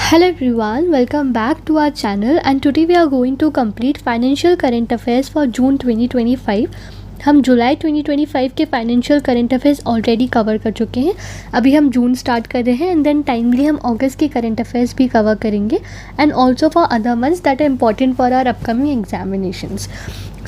Hello everyone, welcome back to our channel and today we are going to complete financial current affairs for June 2025. हम जुलाई 2025 के financial current affairs already cover कर चुके हैं. अभी हम जून start कर रहे हैं एंड देन टाइमली हम अगस्त के करंट अफेयर्स भी कवर करेंगे and also for other months that are important for our upcoming examinations.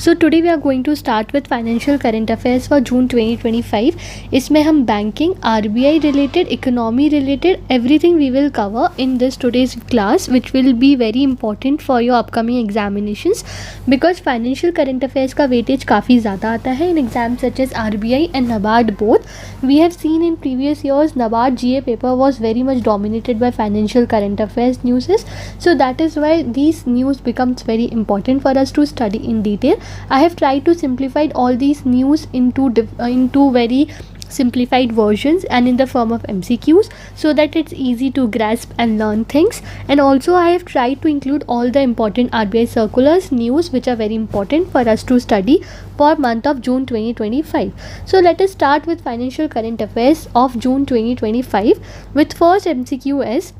So today we are going to start with financial current affairs for June 2025. इसमें हम banking, RBI related, economy related everything we will cover in this today's class which will be very important for your upcoming examinations because financial current affairs का weightage काफ़ी ज़्यादा आता है in exams such as RBI and NABARD both. We have seen in previous years NABARD GA paper was very much dominated by financial current affairs news. So that is why these news becomes very important for us to study in detail. I have tried to simplify all these news into very simplified versions and in the form of MCQs so that it's easy to grasp and learn things. And also I have tried to include all the important RBI circulars news which are very important for us to study for month of June 2025. So let us start with financial current affairs of June 2025 with first MCQ as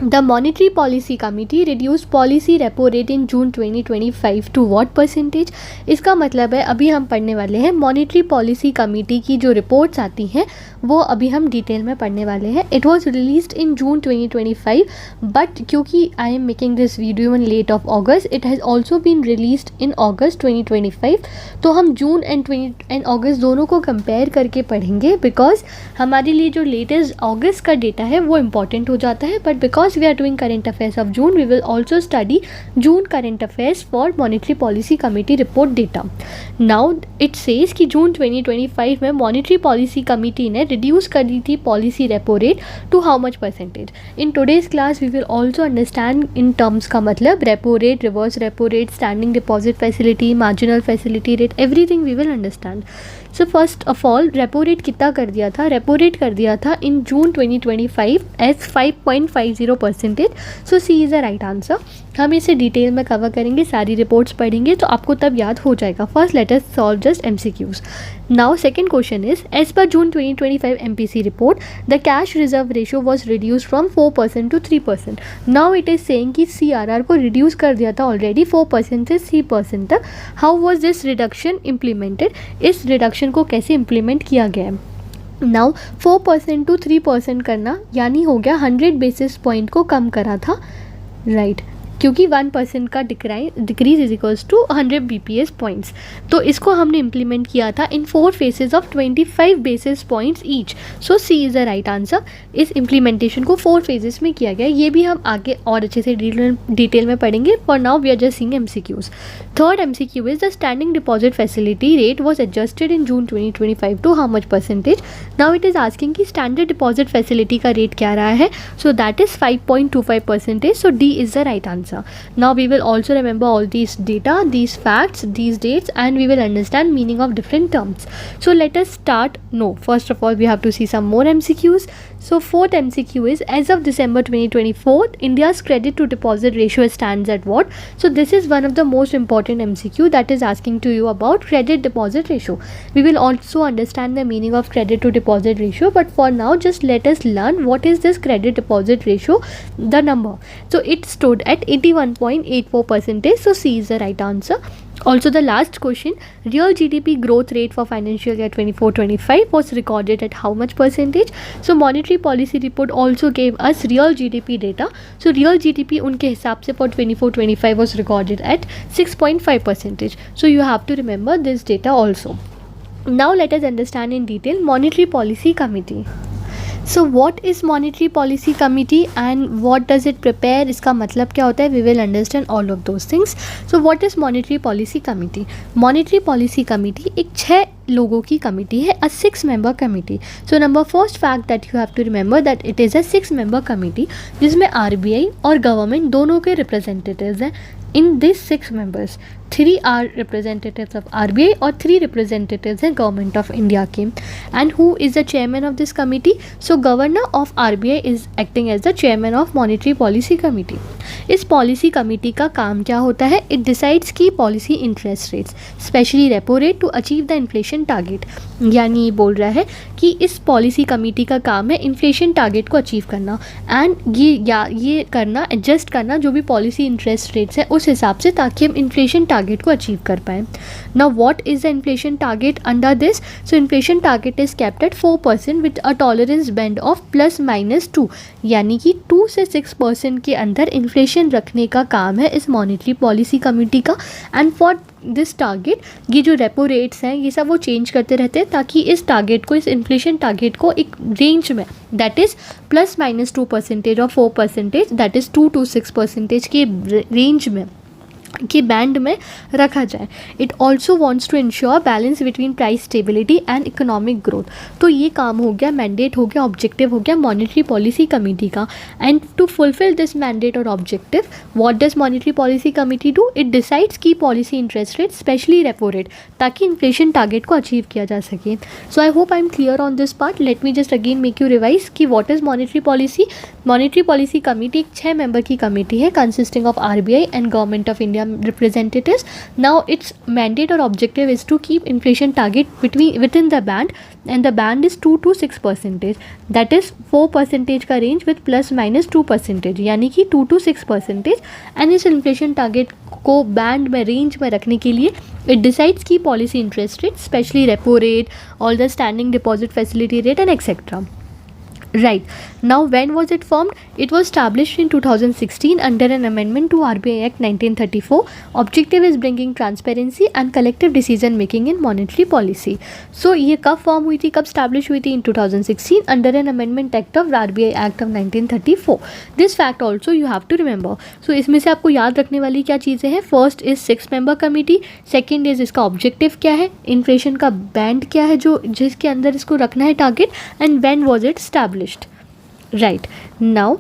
the Monetary Policy Committee reduced policy repo rate in June 2025 to what percentage? इसका मतलब है अभी हम पढ़ने वाले हैं monetary policy committee की जो रिपोर्ट्स आती हैं वो अभी हम डिटेल में पढ़ने वाले हैं. It was released in June 2025 but क्योंकि I am making this video in late of August it has also been released in August 2025. तो हम जून एंड अगस्त दोनों को कंपेयर करके पढ़ेंगे बिकॉज हमारे लिए जो लेटेस्ट अगस्त का डेटा है वो इम्पॉर्टेंट हो जाता है. But because we are doing current affairs of June, we will also study June current affairs for Monetary Policy Committee report data. Now it says कि जून 2025 में Monetary Policy Committee ने reduce कर दी थी policy repo rate to how much percentage. In today's class we will also understand in terms का मतलब repo rate, reverse repo rate, standing deposit facility, marginal facility rate, everything we will understand. So first of all repo rate कितना कर दिया था? repo rate कर दिया था in June 2025 as 5.50%. So C is the right answer. हम इसे detail में कवर करेंगे, सारी रिपोर्ट्स पढ़ेंगे तो आपको तब याद हो जाएगा. First let us solve just MCQs. Now second question is as per June 2025 MPC report the cash reserve ratio was reduce from 4% to 3%. Now it is saying कि CRR को रिड्यूस कर दिया था ऑलरेडी 4% से 3% तक. How was this reduction implemented? इस reduction को कैसे इम्प्लीमेंट किया गया है? नाउ 4% to 3% करना यानी हो गया 100 बेसिस पॉइंट को कम करा था, राइट क्योंकि 1% का decrease is equals to 100 BPS points. तो इसको हमने इम्प्लीमेंट किया था in 4 phases of 25 basis points each. So C is the right answer. इस इम्प्लीमेंटेशन को 4 फेजेस में किया गया. ये भी हम आगे और अच्छे से डिटेल में पढ़ेंगे. For now we are just seeing MCQs. Third MCQ is the standing deposit facility rate was adjusted in June 2025 to how much percentage. Now it is asking कि स्टैंडर्ड डिपॉजिट फैसिलिटी का rate क्या रहा है. So that is 5.25%. So D is the right answer. Now we will also remember all these data, these facts, these dates and we will understand meaning of different terms. So let us start. No, first of all we have to see some more MCQs. So fourth MCQ is as of December 2024 India's credit to deposit ratio stands at what? So this is one of the most important MCQ that is asking to you about credit deposit ratio. We will also understand the meaning of credit to deposit ratio but for now just let us learn what is this credit deposit ratio, the number. So it stood at 81.84%. So C is the right answer. Also the last question, real GDP growth rate for financial year 24-25 was recorded at how much percentage? So monetary policy report also gave us real GDP data. So real GDP उनके हिसाब से for 24-25 was recorded at 6.5%. So you have to remember this data also. Now let us understand in detail Monetary Policy Committee. So what is Monetary Policy Committee and what does it prepare? इसका मतलब क्या होता है? We will understand all of those things. So what is Monetary Policy Committee? Monetary Policy Committee एक 6 लोगों की committee है, a 6-member committee. So number first fact that you have to remember that it is a 6-member committee जिसमें RBI और government दोनों के representatives हैं. In these 6 members, 3 are representatives of RBI और 3 representatives हैं गवर्नमेंट ऑफ इंडिया के. And who is the chairman of this committee? So governor of RBI is acting as the chairman of monetary policy committee. इस policy committee का काम क्या होता है? It decides की policy interest rates specially repo rate to achieve the inflation inflation target, यानी बोल रहा है कि इस पॉलिसी कमेटी का काम है इन्फ्लेशन टारगेट को अचीव करना एंड ये करना, एडजस्ट करना जो भी पॉलिसी इंटरेस्ट रेट्स है उस हिसाब से, ताकि हम इन्फ्लेशन टारगेट को अचीव कर पाएँ. Now what is the inflation target under this? So inflation target is kept at 4% with a tolerance band of +-2, यानी कि 2 से 6% के अंदर इन्फ्लेशन रखने का काम है इस मॉनेटरी पॉलिसी कमेटी का. एंड फॉर दिस टारगेट ये जो रेपो रेट्स हैं ये सब वो चेंज करते रहते हैं, ताकि इस टारगेट को, इस इन्फ्लेशन टारगेट को एक रेंज में, दैट इज़ +-2% और 4%, दैट इज़ 2 to 6% के रेंज में, के बैंड में रखा जाए. It also wants to ensure balance between price stability and economic growth. तो ये काम हो गया, मैंडेट हो गया, ऑब्जेक्टिव हो गया मॉनेटरी पॉलिसी कमेटी का. And to fulfil this mandate और objective, what does monetary policy committee do? It decides की policy interest rate, especially repo rate, ताकि इन्फ्लेशन टारगेट को अचीव किया जा सके. So I hope I am clear on this part. Let me just again make you revise कि what is monetary policy. Monetary policy committee एक 6 member की committee है consisting of RBI and government of India representatives. Now its mandate or objective is to keep inflation target within the band, and the band is 2 to 6%, that is 4% का range with +-2%, यानी कि 2 to 6%. And इस inflation target को band में, range में रखने के लिए इट डिसाइड्स की policy interest rate, especially repo rate, all the standing deposit facility rate and etcetera. Right. Now, when was it formed? It was established in 2016 under an amendment to RBI Act 1934. Objective is bringing transparency and collective decision making in monetary policy. So, ये कब form हुई थी, कब establish हुई थी? In 2016 under an amendment act of RBI Act of 1934. This fact also you have to remember. So, इसमें से आपको याद रखने वाली क्या चीज़ें हैं? First is 6 member committee, second is इसका ऑब्जेक्टिव क्या है, इन्फ्लेशन का बैंड क्या है जो जिसके अंदर इसको रखना है target, and when was it established. Right. Now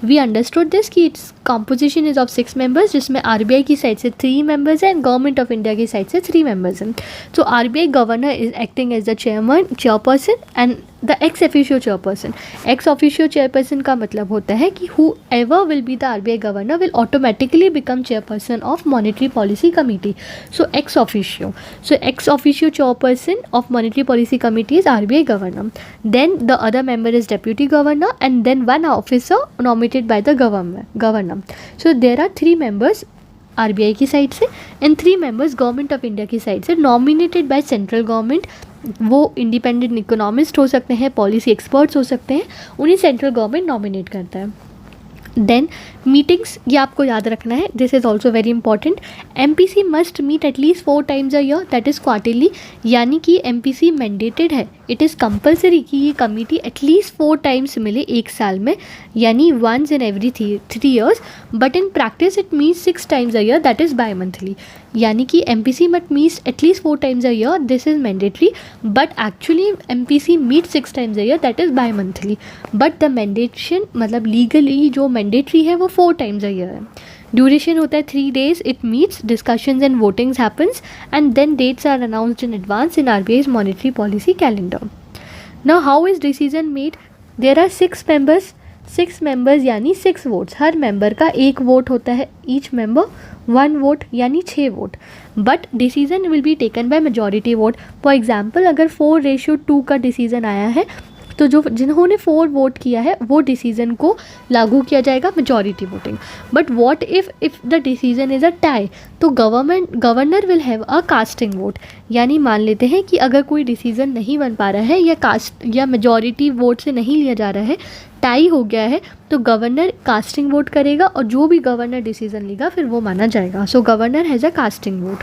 we understood this कि its composition is of 6 members, जिसमें RBI की साइड से 3 members हैं, गवर्नमेंट ऑफ इंडिया की साइड से 3 members हैं. So RBI governor is acting as the chairperson and the ex officio chairperson. Ex officio chairperson का मतलब होता है कि whoever will be the RBI गवर्नर will automatically become chairperson of monetary policy committee. So ex officio chairperson of monetary policy committee is RBI governor. Then the other member is deputy governor and then one officer nominated by the governor. So there are 3 members RBI की side से and 3 members government of India की side से, nominated by central government. वो independent economist हो सकते हैं, policy experts हो सकते हैं, उन्हें सेंट्रल गवर्नमेंट नॉमिनेट करता है. देन मीटिंग्स, ये आपको याद रखना है, this is also very important. MPC must meet at least 4 times a year, that is quarterly, यानी कि MPC मैंडेटेड है, इट इज़ कंपल्सरी कि ये कमेटी एटलीस्ट 4 times मिले एक साल में, यानी once in every 3 years. But in practice it means 6 times a year, that is bimonthly, यानी कि MPC मट meets at least 4 times a year, this is mandatory. But actually MPC meet 6 times a year, that is bimonthly. But the mandation, मतलब legally जो mandatory है वो 4 times a year है. Duration होता है 3 days. It meets, discussions and votings happens and then dates are announced in advance in RBI's monetary policy calendar. Now how is decision made? There are 6 members यानी 6 votes. हर member का 1 vote होता है, each member 1 vote यानी 6 vote. But decision will be taken by majority vote. For example अगर 4:2 का decision आया है तो जो जिन्होंने 4 वोट किया है वो डिसीजन को लागू किया जाएगा, majority voting. But what if the decision is a tie, तो governor will have a casting vote. यानी मान लेते हैं कि अगर कोई डिसीजन नहीं बन पा रहा है या मेजॉरिटी वोट से नहीं लिया जा रहा है, टाई हो गया है, तो गवर्नर कास्टिंग वोट करेगा और जो भी गवर्नर डिसीजन लेगा फिर वो माना जाएगा. So governor has a casting vote.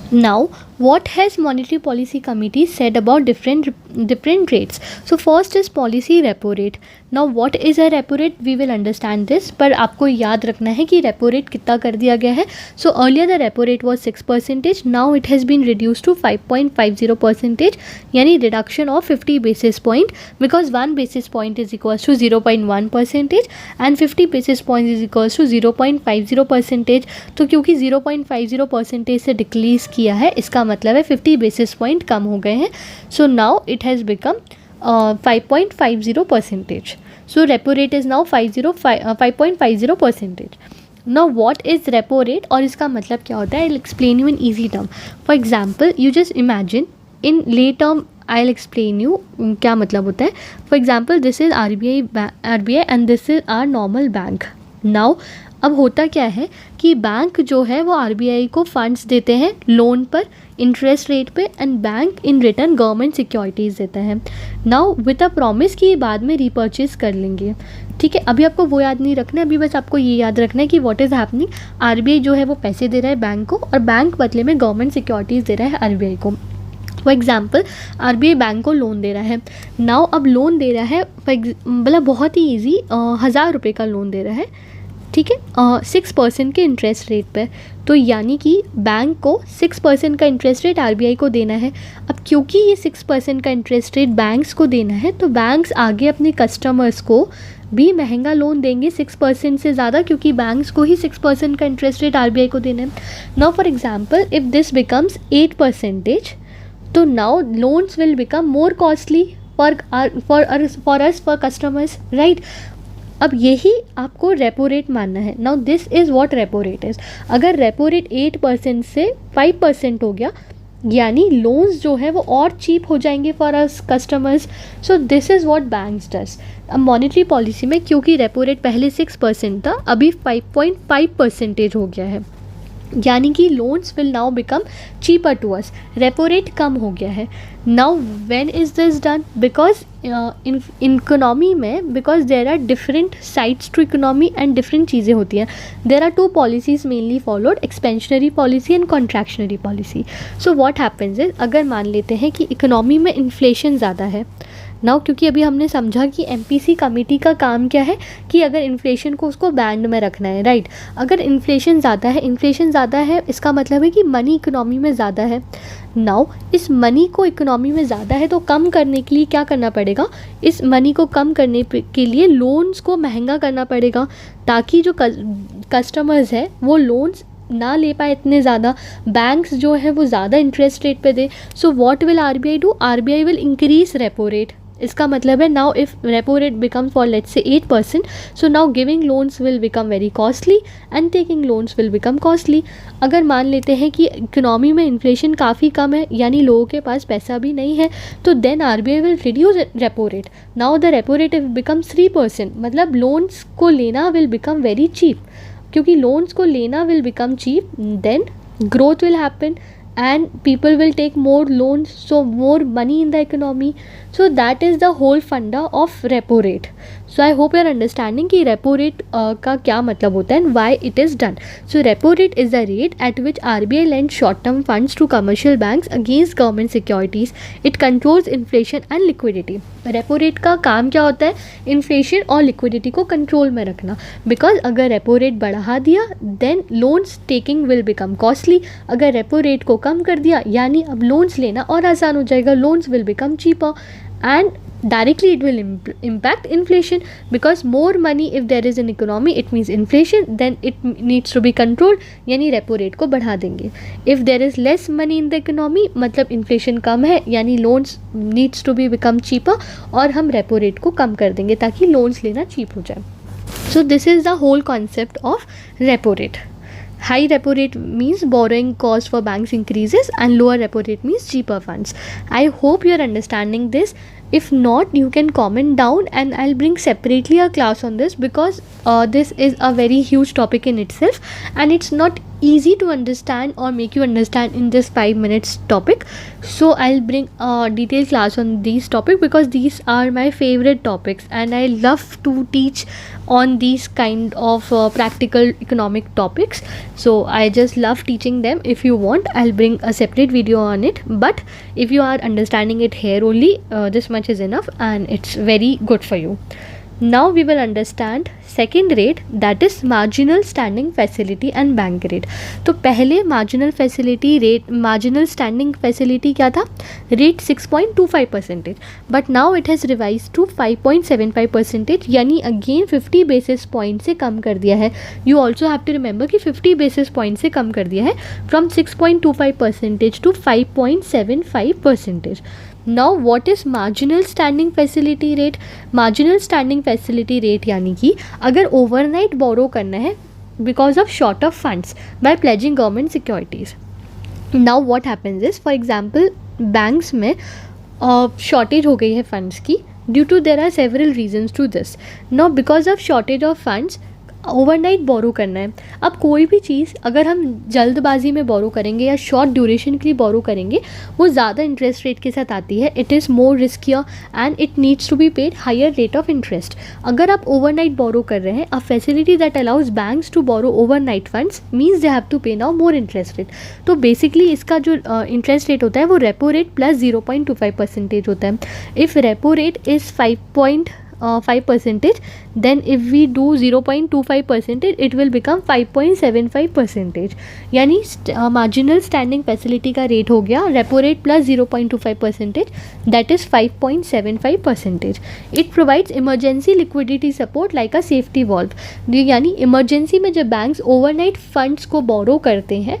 Now, what has Monetary Policy Committee said about different rates? So first is policy repo rate. Now what is a repo rate? We will understand this. पर आपको याद रखना है कि repo rate कितना कर दिया गया है. So earlier the repo rate was 6%. Now it has been reduced to 5.50%. यानी reduction of 50 basis point, because 1 basis point is equals to 0.1% and 50 basis points is equals to 0.50%. तो क्योंकि 0.50% से डिक्रीज किया है, इसका मतलब है 50 basis point कम हो गए हैं. So now it has become 5.50%. So repo rate is now 5.50%. Now what is repo rate और इसका मतलब क्या होता है, I will explain you in easy term. For example you just imagine in lay term, I will explain you क्या मतलब होता है. For example this is R B I and this is our normal bank. Now अब होता क्या है कि bank जो है वो आर को फंड्स देते हैं लोन पर इंटरेस्ट रेट पे, and bank in return government securities देता है. नाउ विद अ प्रॉमिस कि ये बाद में रीपर्चेज कर लेंगे. ठीक है, अभी आपको वो याद नहीं रखना है, अभी बस आपको ये याद रखना है कि व्हाट इज़ हैपनिंग. आर जो है वो पैसे दे रहा है बैंक को और बैंक बदले में गवर्नमेंट सिक्योरिटीज़ दे रहा है आर को. फॉर एग्जाम्पल आर बैंक को लोन दे रहा है. नाउ अब लोन दे रहा है मतलब बहुत ही ईजी, 1000 रुपये का लोन दे रहा है. ठीक है, 6% के इंटरेस्ट रेट पे. तो यानी कि बैंक को 6% का इंटरेस्ट रेट आर को देना है. अब क्योंकि ये 6% का इंटरेस्ट रेट बैंक्स को देना है तो बैंक्स आगे अपने कस्टमर्स को भी महंगा लोन देंगे 6% से ज़्यादा, क्योंकि बैंक्स को ही 6% का इंटरेस्ट रेट आर को देना है. Now for example if this becomes 8%, तो now loans will become more costly for us for customers, right. अब यही आपको रेपो रेट मानना है. Now this is what repo rate is. अगर रेपो रेट 8% से 5% हो गया, यानी लोन्स जो है वो और चीप हो जाएंगे for us customers. So this is what banks does. अब मॉनेटरी पॉलिसी में क्योंकि रेपो रेट पहले 6% था, अभी 5.5% हो गया है, यानी कि loans will now become cheaper to us. Repo rate कम हो गया है. Now when is this done, because in economy में, because there are different sides to economy and different चीज़ें होती हैं. There are 2 policies mainly followed, expansionary policy and contractionary policy. So what happens is, अगर मान लेते हैं कि economy में इन्फ्लेशन ज़्यादा है. नाउ क्योंकि अभी हमने समझा कि MPC कमेटी का काम क्या है कि अगर इन्फ्लेशन को उसको बैंड में रखना है, राइट. अगर इन्फ्लेशन ज़्यादा है इसका मतलब है कि मनी इकोनॉमी में ज़्यादा है. नाउ इस मनी को इकोनॉमी में ज़्यादा है तो कम करने के लिए क्या करना पड़ेगा, इस मनी को कम करने के लिए लोन्स को महंगा करना पड़ेगा, ताकि जो कस्टमर्स है वो लोन्स ना ले पाए इतने ज़्यादा, बैंक्स जो है वो ज़्यादा इंटरेस्ट रेट पे दे. So what will RBI do, RBI will increase repo rate. इसका मतलब है now if repo rate become for let's say 8%, so now giving loans will become very costly and taking loans will become costly. अगर मान लेते हैं कि economy में inflation काफ़ी कम है, यानी लोगों के पास पैसा भी नहीं है, तो then RBI will reduce repo rate. Now the repo rate if become 3%, मतलब लोन्स को लेना विल बिकम वेरी चीप. क्योंकि लोन्स को लेना will become cheap, then growth will happen and people will take more loans, so more money in the economy. So that is the whole funda of repo rate. So I hope you are understanding कि repo rate का क्या मतलब होता है and why it is done. So repo rate is the rate at which RBI lends short term funds to commercial banks against government securities. It controls inflation and liquidity. Repo rate का काम क्या होता है, inflation और liquidity को control में रखना. Because अगर रेपो रेट बढ़ा दिया then loans taking will become costly. अगर रेपो रेट को कम कर दिया यानी अब लोन्स लेना और आसान हो जाएगा, loans will become cheaper and directly it will impact inflation, because more money if there is an economy it means inflation, then it needs to be controlled, यानी रेपो रेट को बढ़ा देंगे. if there is less money in the economy मतलब inflation कम है, यानी loans needs to be become cheaper और हम repo rate को कम कर देंगे ताकि loans लेना cheap हो जाए. so this is the whole concept of repo rate. High repo rate means borrowing cost for banks increases and lower repo rate means cheaper funds. I hope you are understanding this. If not, you can comment down and I'll bring separately a class on this, because this is a very huge topic in itself and it's not easy to understand or make you understand in just 5 minutes topic. So I'll bring a detailed class on these topics because these are my favorite topics and I love to teach on these kind of practical economic topics. So I just love teaching them. If you want, I'll bring a separate video on it, but if you are understanding it here only, this much is enough and it's very good for you. Now we will understand second rate, that is marginal standing facility and bank rate. तो पहले marginal facility rate, marginal standing facility क्या था, rate 6.25%, but now it has revised to 5.75%, यानी again 50 basis point से कम कर दिया है. You also have to remember कि 50 basis point से कम कर दिया है from 6.25% to 5.75%. Now what is marginal standing facility rate. Marginal standing facility rate यानी कि अगर ओवरनाइट बोरो करना है because of short of funds by pledging government securities. Now what happens is, for example, banks में shortage हो गई है funds की, due to there are several reasons to this. Now because of shortage of funds, overnight borrow करना है. अब कोई भी चीज़ अगर हम जल्दबाजी में बोरो करेंगे या शॉर्ट ड्यूरेशन के लिए बोरो करेंगे, वो ज़्यादा इंटरेस्ट रेट के साथ आती है. It is more riskier and it needs to be paid higher rate of interest. अगर आप ओवरनाइट बोरो कर रहे हैं, a facility that allows banks to borrow overnight funds means they have to pay now more interest rate. तो basically इसका जो interest rate होता है वो रेपो रेट प्लस 0.25% होता है. If repo rate is 5%, then if we do 0.25%, it will become 5.75%. यानी marginal standing facility का रेट हो गया repo rate plus 0.25%, that is 5.75%. It provides emergency liquidity support like a safety valve. यानी emergency में जब banks overnight funds को borrow करते हैं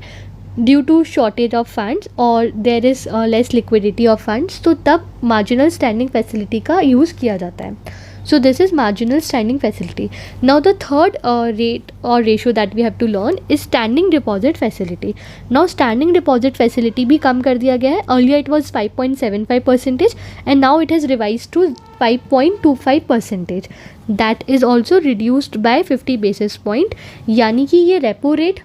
due to shortage of funds और there is less liquidity of funds, तो तब मार्जिनल स्टैंडिंग फैसिलिटी का यूज़ किया जाता है. So this is marginal standing facility. Now the third rate or ratio that we have to learn is standing deposit facility. Now standing deposit facility भी कम कर दिया गया है. Earlier it was 5.75% and now it has revised to 5.25%. That is also reduced by 50 basis point. यानी कि ये repo rate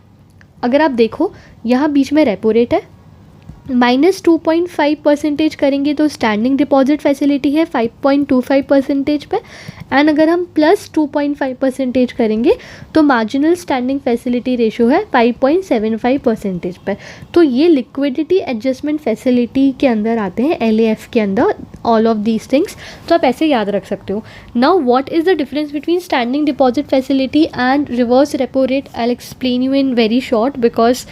अगर आप देखो यहाँ बीच में रेपो रेट है, -2.5% करेंगे तो स्टैंडिंग डिपॉजिट फैसिलिटी है 5.25% पे, एंड अगर हम +2.5% करेंगे तो मार्जिनल स्टैंडिंग फैसिलिटी रेशो है 5.75% पे. तो ये लिक्विडिटी एडजस्टमेंट फैसिलिटी के अंदर आते हैं, LAF के अंदर, ऑल ऑफ दीज थिंग्स. तो आप ऐसे याद रख सकते हो. Now what is the difference between standing deposit facility and reverse repo rate? I will explain you in very short because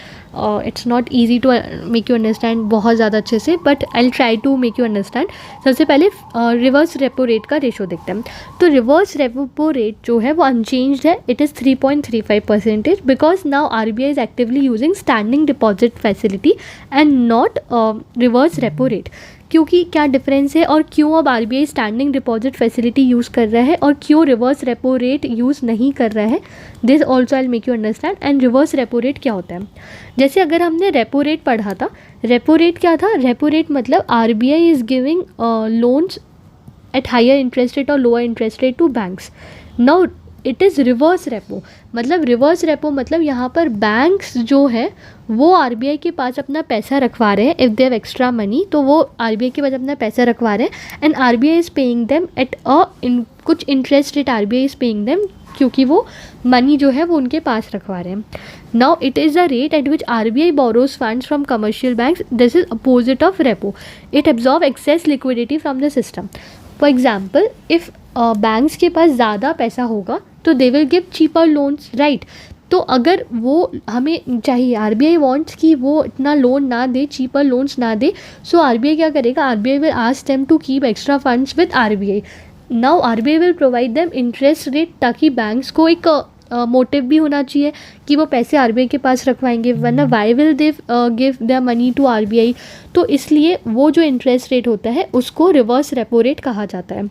it's not easy to make you understand बहुत ज़्यादा अच्छे से, but I will try to make you understand. सबसे पहले reverse repo rate का ratio देखते हैं. तो रिवर्स रेपो रेट जो है वो अनचेंज्ड है. It is 3.35% because now RBI is actively using standing deposit facility and not reverse repo rate. क्योंकि क्या डिफरेंस है और क्यों अब RBI standing deposit facility use कर रहा है और क्यों रिवर्स रेपो रेट यूज़ नहीं कर रहा है, this also I will make you understand. And reverse repo rate क्या होता है? जैसे अगर हमने रेपो रेट पढ़ा था, रेपो रेट क्या था? रेपो रेट मतलब RBI is giving loans at higher interest rate और lower interest rate to banks. Now it is reverse repo. मतलब रिवर्स रेपो मतलब यहाँ पर बैंक्स जो है वो RBI के पास अपना पैसा रखवा रहे हैं. If they have extra money तो वो RBI के पास अपना पैसा रखवा रहे हैं and RBI is paying them at कुछ interest rate RBI is paying them, क्योंकि वो मनी जो है वो उनके पास रखवा रहे हैं. Now it is the rate at which RBI borrows funds from commercial banks. This is opposite of repo. It absorb access liquidity from the system. For example, if banks के पास ज़्यादा पैसा होगा तो they will give cheaper loans, right. तो अगर वो हमें चाहिए, RBI वांट्स कि वो इतना लोन ना दे, चीपर लोन्स ना दे, सो RBI क्या करेगा? RBI will ask them to keep extra funds with RBI. Now RBI will provide them interest rate, ताकि बैंक्स को एक मोटिव भी होना चाहिए कि वो पैसे RBI के पास रखवाएंगे, वरना why will they give the money to RBI. तो इसलिए वो जो इंटरेस्ट रेट होता है उसको रिवर्स रेपो रेट कहा जाता है.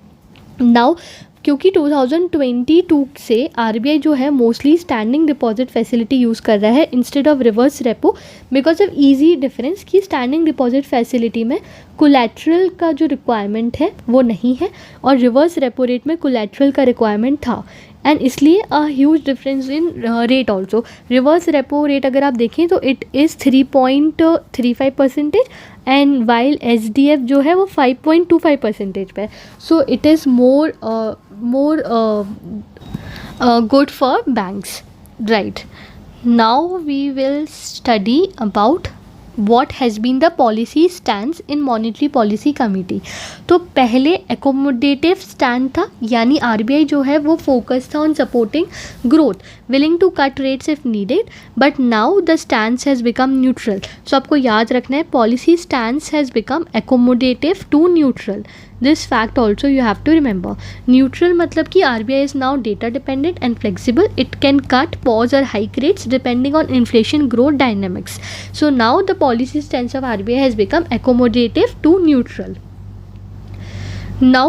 नाउ क्योंकि 2022 से RBI जो है mostly standing deposit facility use कर रहा है instead of reverse repo, because of easy difference कि स्टैंडिंग डिपॉजिट फैसिलिटी में कोलैटरल का जो रिक्वायरमेंट है वो नहीं है और रिवर्स रेपो रेट में कोलैटरल का रिक्वायरमेंट था. एंड इसलिए a huge difference in rate also. Reverse repo rate अगर आप देखें तो it is 3.35% and while SDF जो है वो 5.25% पे. सो it is more good for banks, right. Now we will study about what has been the policy stance in monetary policy committee. तो पहले accommodative stand था, यानी RBI जो है वो focus था on supporting growth, willing to cut rates if needed, but now the stance has become neutral. So आपको याद रखना है, policy stance has become accommodative to neutral. This fact also you have to remember. Neutral मतलब कि RBI is now data dependent and flexible. It can cut, pause or hike rates depending on inflation growth dynamics. So now the policy stance of RBI has become accommodative to neutral. Now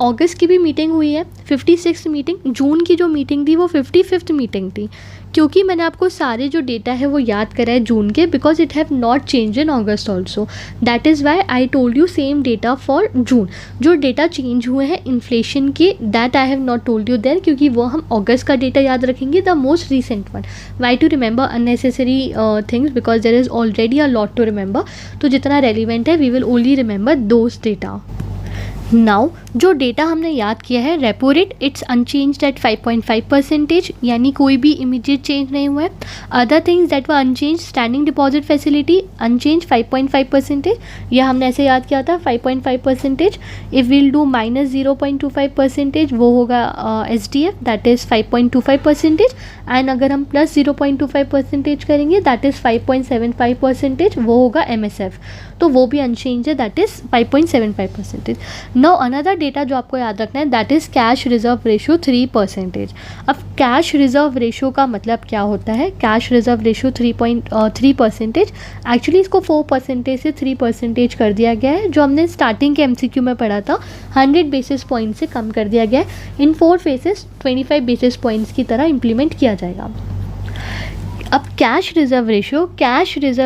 अगस्त की भी meeting हुई है 56th meeting, जून की जो meeting थी वो 55th meeting थी, क्योंकि मैंने आपको सारे जो डेटा है वो याद करा है जून के, because it have not change in August also, that is why I told you same data for June. जो डेटा चेंज हुए हैं इन्फ्लेशन के, that I have not told you there, क्योंकि वो हम अगस्त का डेटा याद रखेंगे, the most recent one. Why to remember unnecessary things, because there is already a lot to remember, तो जितना रेलिवेंट है we will only remember those data. Now जो डेटा हमने याद किया है, repo rate it's unchanged at 5.5%, यानी कोई भी इमीडिएट चेंज नहीं हुआ है। Other things that were unchange, standing deposit facility unchange 5.5%, यह हमने ऐसे याद किया था 5.5%। इफ़ विल डू -0.25%, वो होगा SDF, दैट इज़ 5.25%, एंड अगर हम प्लस 0.25% करेंगे दैट इज़ 5.75%, वो होगा MSF, तो वो भी अनचेंज है, that is 5.75%। Now another data जो आपको याद रखना है, that is cash reserve ratio 3%। अब कैश रिजर्व रेशो का मतलब क्या होता है? कैश रिजर्व रेशो 3.3%, एक्चुअली इसको 4% से 3% कर दिया गया है, जो हमने स्टार्टिंग के MCQ में पढ़ा था, 100 बेसिस पॉइंट से कम कर दिया गया है। इन 4 फेजेस 25 बेसिस पॉइंट्स की तरह इम्प्लीमेंट किया जाएगा। अब कैश रिजर्व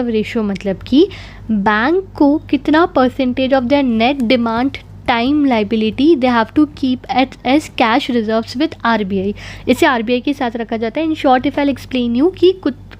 रेशो मतलब कि बैंक को कितना percentage of their net demand time liability they have to keep at as cash reserves with RBI, इसे RBI के साथ रखा जाता है। In short if I explain you कि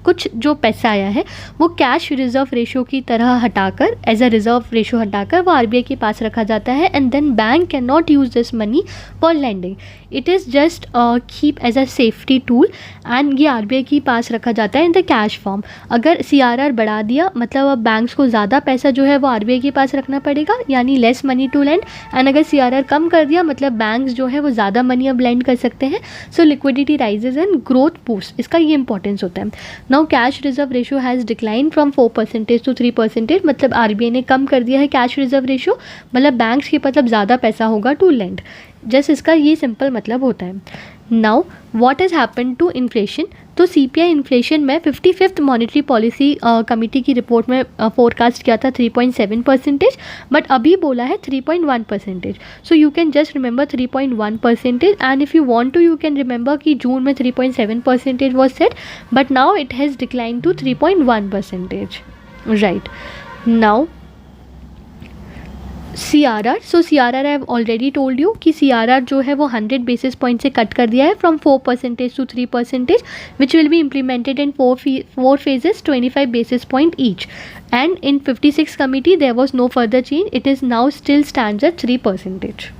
कुछ जो पैसा आया है वो कैश रिजर्व रेशो की तरह हटाकर, एज अ रिजर्व रेशो हटाकर वो RBI के पास रखा जाता है, and then bank can not use this money for lending, it is just keep as a safety tool, and ये RBI के पास रखा जाता है इन द कैश फॉर्म। अगर CRR बढ़ा दिया, मतलब अब बैंक्स को ज़्यादा पैसा जो है वो RBI के पास रखना पड़ेगा, यानी less money to lend, and अगर CRR कम कर दिया, मतलब बैंक्स जो है वो ज़्यादा मनी अब लेंड कर सकते हैं, so liquidity rises and growth boost, इसका ये इंपॉर्टेंस होता है। Now cash reserve ratio has decline from 4% to 3%, मतलब RBI ने कम कर दिया है कैश रिजर्व रेशो, मतलब बैंक्स के पास अब ज़्यादा पैसा होगा टू लेंड, जस्ट इसका ये सिंपल मतलब होता है। Now what has happened to inflation, तो CPI इन्फ्लेशन में 55th मॉनेटरी पॉलिसी कमेटी की रिपोर्ट में फोरकास्ट किया था 3.7%, बट अभी बोला है 3.1%, so you can just remember 3.1%, and if you want to you can remember कि जून में 3.7% was set, but now it has decline to 3.1%, right. Now CRR, so CRR I have already told you कि CRR जो है वो 100 basis point से cut कर दिया है from 4% to 3%, which will be implemented in 4 phases 25 basis point each, and in 56 committee there was no further change, it is now still stands at 3%।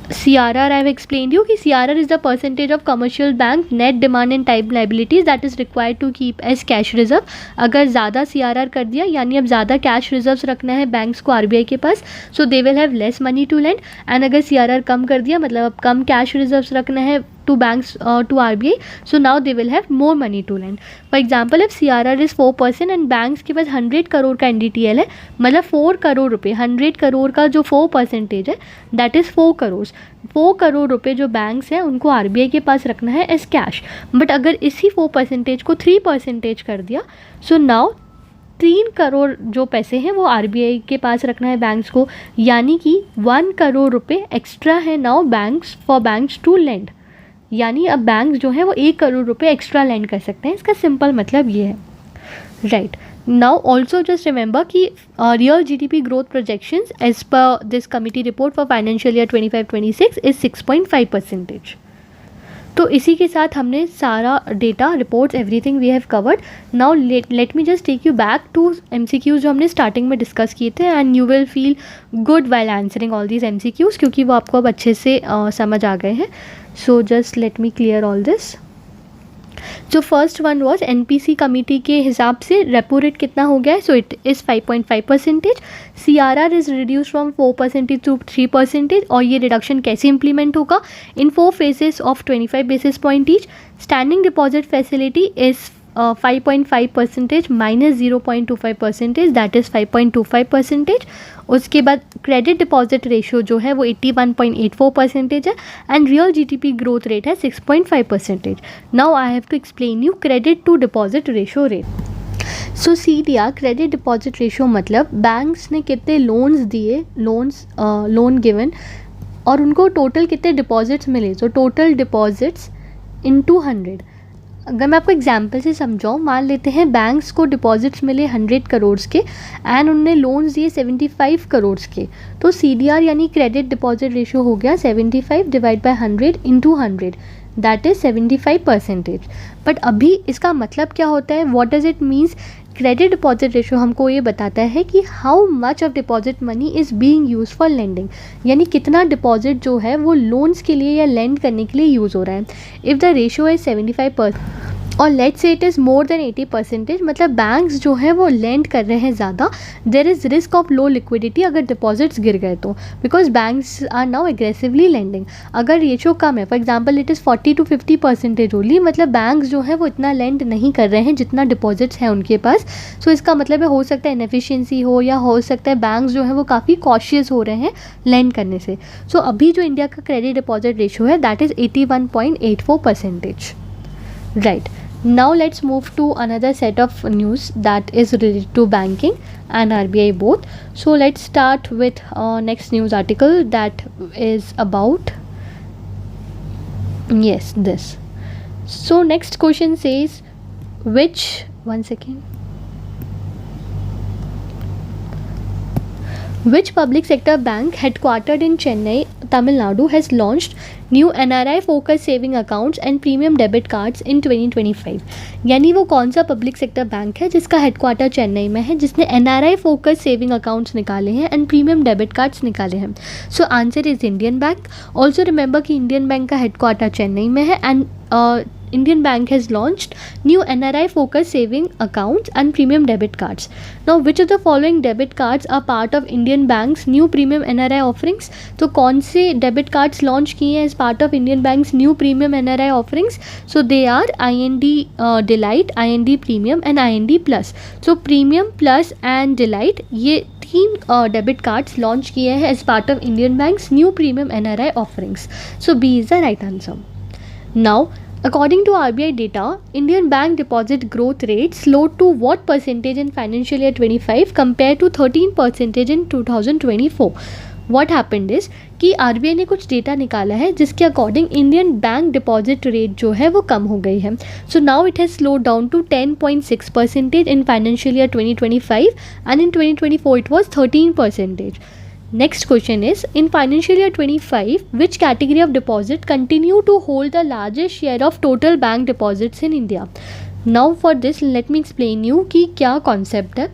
CRR I have explained you कि CRR is the percentage of commercial bank net demand and time liabilities that is required to keep as cash reserve। अगर ज़्यादा CRR कर दिया, यानी अब ज़्यादा cash reserves रखना है बैंक्स को RBI के पास, so they will have less money to lend, and अगर CRR कम कर दिया, मतलब अब कम कैश रिजर्व्स रखना है to banks to RBI, so now they will have more money to lend। For example, if CRR is 4% and banks के पास 100 करोड़ का NDTL है, मतलब 4 करोड़ रुपए, 100 करोड़ का जो 4% है दैट इज़ 4 करोड़, 4 करोड़ रुपए जो बैंक्स हैं उनको RBI के पास रखना है एज कैश, बट अगर इसी 4% को 3% कर दिया, सो नाउ 3 करोड़ जो पैसे हैं वो RBI के पास रखना है बैंक्स को, यानी कि 1 करोड़ रुपए एक्स्ट्रा है नाउ बैंक्स टू लेंड, यानी अब बैंक्स जो है वो 1 करोड़ रुपए एक्स्ट्रा लेंड कर सकते हैं, इसका सिंपल मतलब ये है, right. Now also just remember कि real GDP growth projections as per this committee report for financial year 25-26 is 6.5%। तो इसी के साथ हमने सारा data, reports, everything we have covered. Now let me just take you back to MCQs जो हमने starting में डिस्कस किए थे, and you will feel good while answering all these MCQs, क्योंकि वो आपको अब अच्छे से समझ आ गए हैं। So just let me clear all this. जो first one was NPC committee के हिसाब से रेपो रेट कितना हो गया है, so it is 5.5%। CRR is reduce from 4% to 3%, और ये रिडक्शन कैसे इंप्लीमेंट होगा, in 4 phases of 25 basis point each. Standing deposit facility is 5.5% minus 0.25%, that is 5.25%। उसके बाद क्रेडिट डिपॉजिट रेशो जो है वो 81.84% है, and real GDP growth rate है 6.5%। Now I have to explain you credit to deposit ratio rate. So CDR credit deposit ratio मतलब banks ने कितने लोन्स दिए, लोन गिवन, और उनको टोटल कितने डिपॉजिट्स मिले. So total deposits into 100. अगर मैं आपको एग्जांपल से समझाऊँ, मान लेते हैं बैंक्स को डिपॉजिट्स मिले 100 करोड़ के एंड उनने लोन्स दिए 75 करोड़ के. तो CDR यानी क्रेडिट डिपॉजिट रेशियो हो गया 75 divide by 100 into 100, that is 75%. But अभी इसका मतलब क्या होता है, what does it means. Credit deposit ratio हमको ये बताता है कि how much of deposit money is being use for lending, यानी कितना डिपॉजिट जो है वो लोन्स के लिए या लेंड करने के लिए यूज़ हो रहा है. इफ़ द रेशियो इज़ 75% और let's say it is more than 80%, मतलब बैंक्स जो है वो लेंड कर रहे हैं ज़्यादा, there is risk of low liquidity अगर डिपॉजिट्स गिर गए तो, because banks are now aggressively lending. अगर रेशियो कम है, for example it is 40 to 50% only, मतलब बैंक्स जो है वो इतना लेंड नहीं कर रहे हैं जितना डिपॉजिट्स हैं उनके पास. सो इसका मतलब है हो सकता है इनएफिशिएंसी हो, या हो सकता है बैंक्स जो है वो काफ़ी कॉशियस हो रहे हैं लेंड करने से. सो अभी जो इंडिया का क्रेडिट डिपॉजिट रेशियो है that is 81.84%. Right. Now let's move to another set of news that is related to banking and RBI both. So let's start with next news article that is about, yes, this. So next question says which, one second, which public sector bank headquartered in Chennai, Tamil Nadu has launched new NRI focused saving accounts and premium debit cards in 2025. यानी वो कौन सा public sector bank है जिसका headquarter Chennai में है, जिसने NRI focus saving accounts निकाले हैं एंड प्रीमियम डेबिट कार्ड्स निकाले हैं. So answer is Indian bank. Also remember कि इंडियन बैंक का हेडक्वार्टर चेन्नई में है and Indian Bank has launched new NRI focused saving accounts and premium debit cards. Now which of the following debit cards are part of Indian Bank's new premium NRI offerings? तो कौन से debit cards launch किए हैं as part of Indian Bank's new premium NRI offerings? So they are IND Delight, IND Premium and IND Plus. So Premium, Plus and Delight, ये तीन debit cards launch किए हैं as part of Indian Bank's new premium NRI offerings. So B is the right answer. Now according to RBI data, Indian bank deposit growth rate slowed to what percentage in financial year 25 compared to 13% in 2024? What happened is कि RBI ने कुछ data निकाला है जिसके according Indian bank deposit rate जो है वो कम हो गई है. So now it has slow down to 10.6% in financial year 2025 and in 2024 it was 13%. Next question is, in financial year 25, which category of deposit continue to hold the largest share of total bank deposits in India? Now for this let me explain you कि क्या concept है.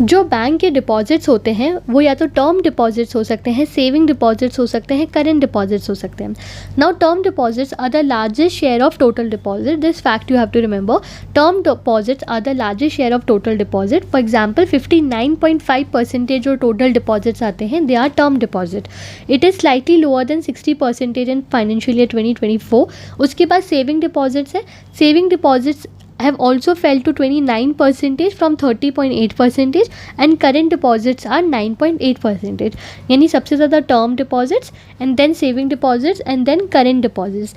जो bank के deposits होते हैं वो या तो टर्म डिपॉजिट्स हो सकते हैं, सेविंग डिपॉजिट्स हो सकते हैं, करेंट डिपॉजिट्स हो सकते हैं. Now term deposits are the largest share of total deposit. This fact you have to remember. Term deposits are the largest share of total deposit. For example 59.5% जो total deposits आते हैं they are term deposit. It is slightly lower than 60% in financial year 2024. उसके बाद saving deposits है. Saving deposits have also fell to 29% from 30.8% and current deposits are 9.8%. यानी सबसे ज़्यादा term deposits and then saving deposits and then current deposits.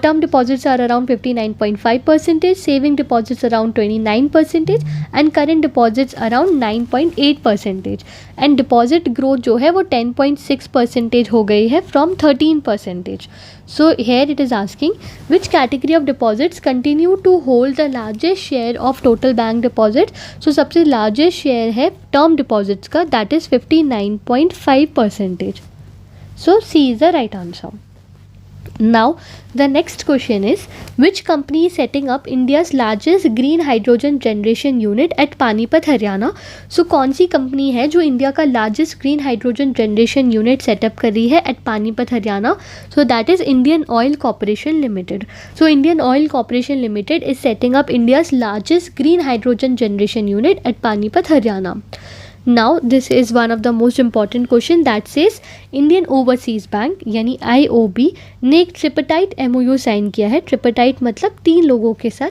Term deposits are around 59.5%, saving deposits around 29% and current deposits around 9.8%. And deposit growth जो है वो 10.6% हो गई है from 13%. So here it is asking which category of deposits continue to hold the largest share of total bank deposits. So सबसे largest share है term deposits का, that is 59.5%. So C is the right answer. Now the next question is, which company is setting up India's largest green hydrogen generation unit at Panipat, Haryana? So कौन सी company है जो India का largest green hydrogen generation unit setup कर रही है at Panipat Haryana? So that is Indian Oil Corporation Limited. So Indian Oil Corporation Limited is setting up India's largest green hydrogen generation unit at Panipat Haryana. Now this is one of the most important question that says Indian Overseas Bank यानी IOB ने एक ट्रिपटाइट MOU sign किया है. ट्रिपटाइट मतलब 3 लोगों के साथ,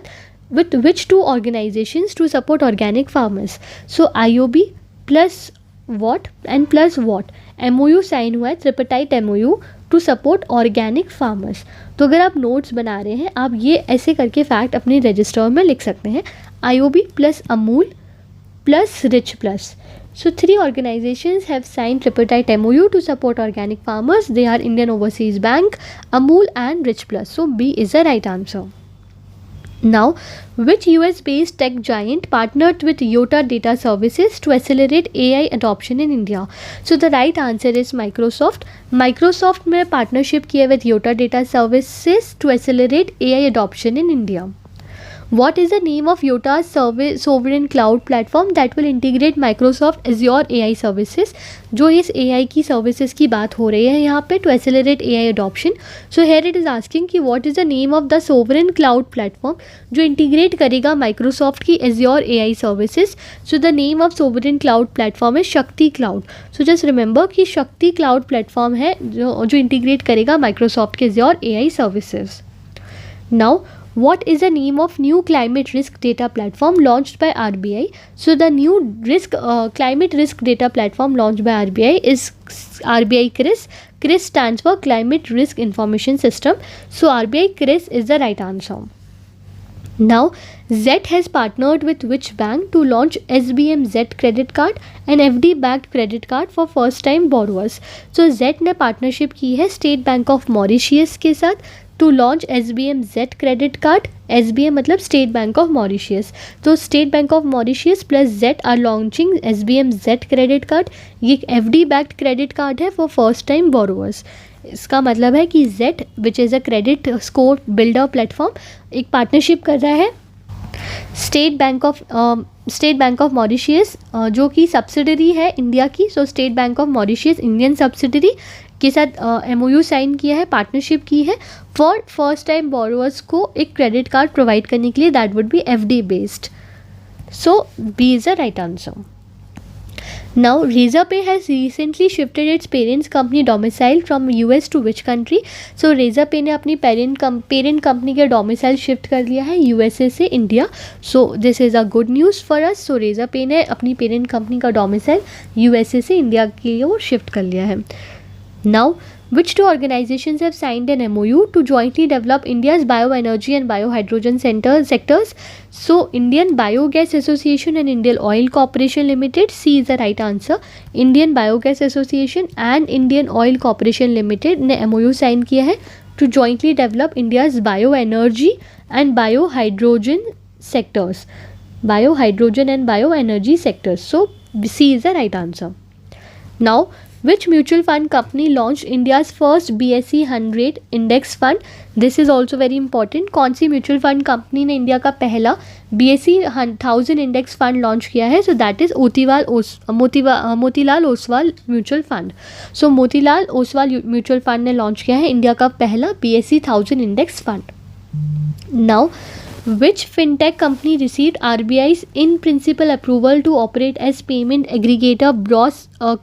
with which 2 organizations to support organic farmers. So IOB plus what and plus what MOU sign हुआ है, tripartite MOU to support organic farmers. तो अगर आप नोट्स बना रहे हैं आप ये ऐसे करके फैक्ट अपने रजिस्टर में लिख सकते हैं. IOB plus Amul plus Rich Plus. So 3 organizations have signed tripartite MOU to support organic farmers. They are Indian Overseas Bank, Amul and Rich Plus. So B is the right answer. Now, which US-based tech giant partnered with Yotta Data Services to accelerate AI adoption in India? So the right answer is Microsoft. Microsoft में partnership किया with Yotta Data Services to accelerate AI adoption in India. What is the name of Yotta's sovereign cloud platform that will integrate Microsoft Azure AI services? जो इस AI की services की बात हो रही है यहाँ पे to accelerate AI adoption. So here it is asking कि what is the name of the sovereign cloud platform जो integrate करेगा Microsoft की Azure AI services. So the name of sovereign cloud platform है Shakti Cloud. So just remember कि Shakti Cloud platform है जो integrate करेगा Microsoft के Azure AI services. Now, what is the name of new climate risk data platform launched by RBI? So the new climate risk data platform launched by RBI is RBI CRIS. CRIS stands for Climate Risk Information System. So RBI CRIS is the right answer. Now, Z has partnered with which bank to launch SBM Z credit card and FD backed credit card for first time borrowers? So Z ने partnership की है State Bank of Mauritius के साथ to launch SBM Z credit card. SBM मतलब State Bank of Mauritius. तो State Bank of Mauritius plus Z are launching SBM Z credit card. ये एक FD backed credit card है for first time borrowers. इसका मतलब है कि Z which is a credit score builder platform एक partnership कर रहा है स्टेट बैंक ऑफ मॉरिशियस जो कि सब्सिडरी है इंडिया की. So State Bank of Mauritius Indian subsidiary के साथ MOU साइन किया है, पार्टनरशिप की है फॉर फर्स्ट टाइम बोरोवर्स को एक क्रेडिट कार्ड प्रोवाइड करने के लिए. That would B FD based. So B is the right answer. Now, Razorpay has recently shifted its parent company domicile from US to which country? So, Razorpay ने अपनी parent company के domicile shift कर लिया है USA से India. So, this is a good news for us. So, Razorpay ने अपनी parent company का domicile USA से India की ओर shift कर लिया है. Now, which two organizations have signed an MOU to jointly develop India's bioenergy and biohydrogen sectors? So, Indian Biogas Association and Indian Oil Corporation Limited. C is the right answer. Indian Biogas Association and Indian Oil Corporation Limited ने MOU sign किया है to jointly develop India's bioenergy and biohydrogen sectors. Biohydrogen and bioenergy sectors. So, C is the right answer. Now, which mutual fund company launched India's first BSE 100 index fund? This is also very important. कौन सी mutual fund company ने India का पहला BSE 1000 index fund launch किया है? So that is Motilal Oswal mutual fund. So Motilal Oswal mutual fund ने launch किया है India का पहला BSE 1000 index fund. Now, which fintech company received RBI's in principle approval to operate as payment aggregator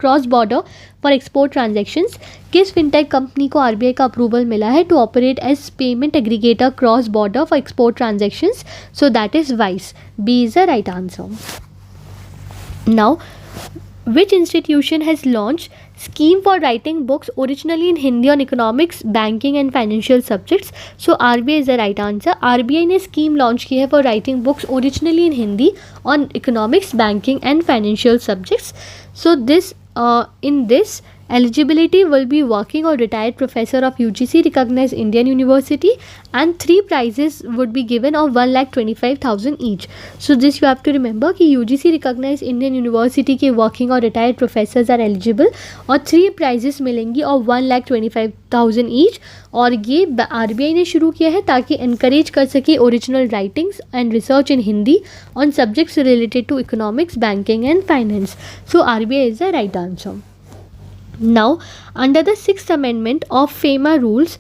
cross border for export transactions? किस fintech company को RBI का approval मिला है to operate as payment aggregator cross border for export transactions? So that is Wise. B is the right answer. Now, which institution has launched scheme for writing books originally in Hindi on economics, banking and financial subjects? So RBI is the right answer. RBI ने scheme launch की है for writing books originally in Hindi on economics, banking and financial subjects. So in this eligibility will be working or retired professor of UGC recognized Indian university, and 3 prizes would be given of 1,25,000 each. So this you have to remember कि UGC recognized Indian university के working और retired professors are eligible और 3 prizes मिलेंगी और 1,25,000 each. और ये RBI ने शुरू किया है ताकि encourage कर सके original writings and research in Hindi on subjects related to economics, banking and finance. So RBI is the right answer. Now, under the 6th amendment of FEMA rules,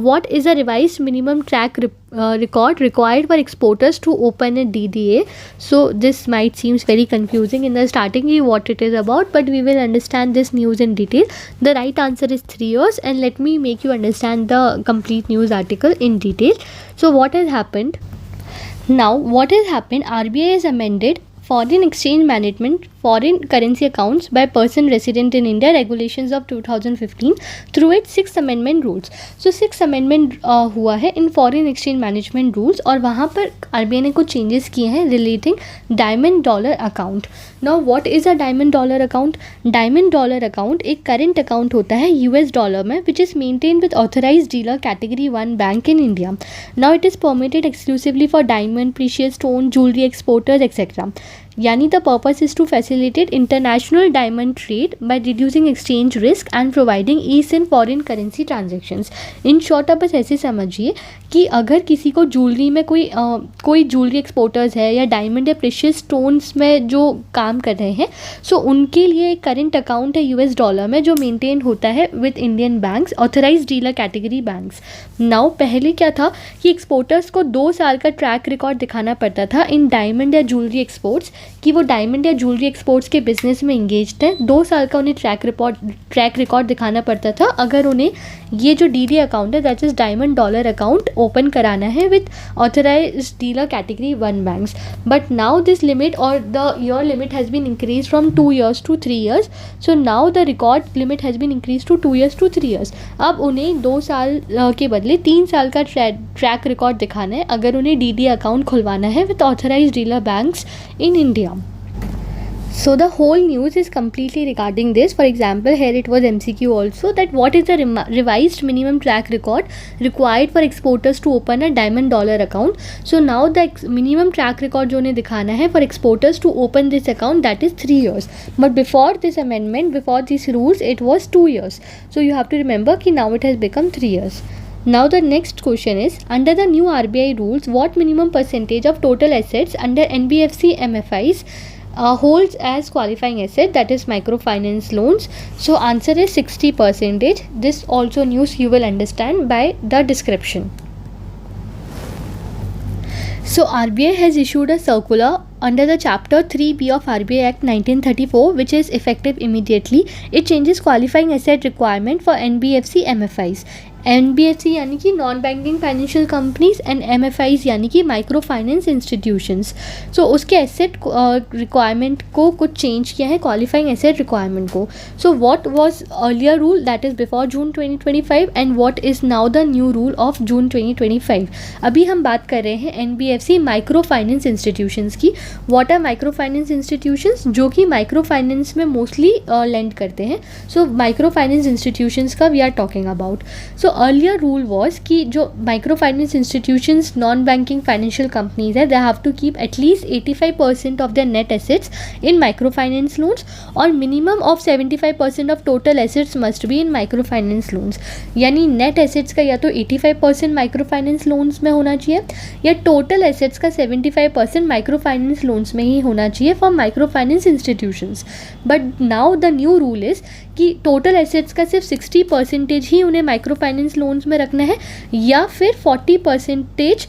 what is a revised minimum track record required for exporters to open a DDA? So this might seems very confusing in the starting what it is about, but we will understand this news in detail. The right answer is 3 years, and let me make you understand the complete news article in detail. So what has happened? Now, what has happened? RBI has amended Foreign Exchange Management foreign currency accounts by person resident in India regulations of 2015 through its 6th amendment rules. So 6th amendment हुआ है इन foreign exchange management rules और वहाँ पर RBI ने कुछ changes किए हैं relating diamond dollar account. Now what is a diamond dollar account? Diamond dollar account एक current account होता है US डॉलर में which is maintained with authorized dealer category 1 bank in India. Now it is permitted exclusively for diamond, precious stone, jewelry exporters, etc. यानी the purpose is to facilitate international diamond trade by reducing exchange risk and providing ease in foreign currency transactions. In short आप बस ऐसे समझिए कि अगर किसी को jewellery में कोई ज्वेलरी एक्सपोर्टर्स है या डायमंड या प्रेशियस स्टोन्स में जो काम कर रहे हैं, सो उनके लिए एक करेंट अकाउंट है US डॉलर में जो मेंटेन होता है with Indian banks, authorise dealer category banks. Now पहले क्या था कि एक्सपोर्टर्स को 2 साल का ट्रैक रिकॉर्ड दिखाना पड़ता था इन डायमंड या ज्वेलरी एक्सपोर्ट्स कि वो डायमंड या ज्वेलरी एक्सपोर्ट्स के बिजनेस में इंगेज्ड हैं. 2 साल का उन्हें ट्रैक रिकॉर्ड दिखाना पड़ता था अगर उन्हें ये जो DD अकाउंट है that is diamond dollar account open कराना है with authorise dealer category 1 banks. But now this limit और the year limit has been increase from 2 years to 3 years. So now the record limit has been increase to 2 years to 3 years. अब उन्हें 2 साल के बदले 3 साल का track record दिखाना है अगर उन्हें DD अकाउंट खुलवाना है with authorise dealer banks in India. So the whole news is completely regarding this. For example, here it was MCQ also that what is the revised minimum track record required for exporters to open a diamond dollar account. So now the minimum track record जो उन्हें दिखाना है for exporters to open this account that is 3 years. But before this amendment, before these rules, it was 2 years. So you have to remember कि now it has become 3 years. Now the next question is, under the new RBI rules, what minimum percentage of total assets under NBFC MFIs holds as qualifying asset, that is microfinance loans? So answer is 60%. This also news you will understand by the description. So RBI has issued a circular under the Chapter 3B of RBI Act 1934 which is effective immediately. It changes qualifying asset requirement for NBFC MFIs. NBFC यानी कि non banking financial companies and MFIs यानी कि micro finance institutions. सो उसके asset requirement को कुछ change किया है, qualifying asset requirement को. So what was earlier rule that is before June 2025 and what is now the new rule of June 2025. अभी हम बात कर रहे हैं NBFC माइक्रो फाइनेंस इंस्टीट्यूशंस की. What are micro finance institutions? जो कि माइक्रो फाइनेंस में मोस्टली लेंड करते हैं. सो माइक्रो फाइनेंस इंस्टीट्यूशंस का we are talking about. So earlier rule was कि जो micro finance institutions non banking financial companies है they have to keep at least 85% of their net assets in micro finance loans और minimum of 75% of total assets must be in micro finance loans. यानी net assets का या तो 85% micro finance loans में होना चाहिए या टोटल एसेट्स का 75% माइक्रो फाइनेंस लोन्स में ही होना चाहिए for micro finance institutions. But now the new rule is कि टोटल एसेट्स का सिर्फ 60% ही उन्हें माइक्रो फाइनेंस लोन्स में रखना है या फिर 40%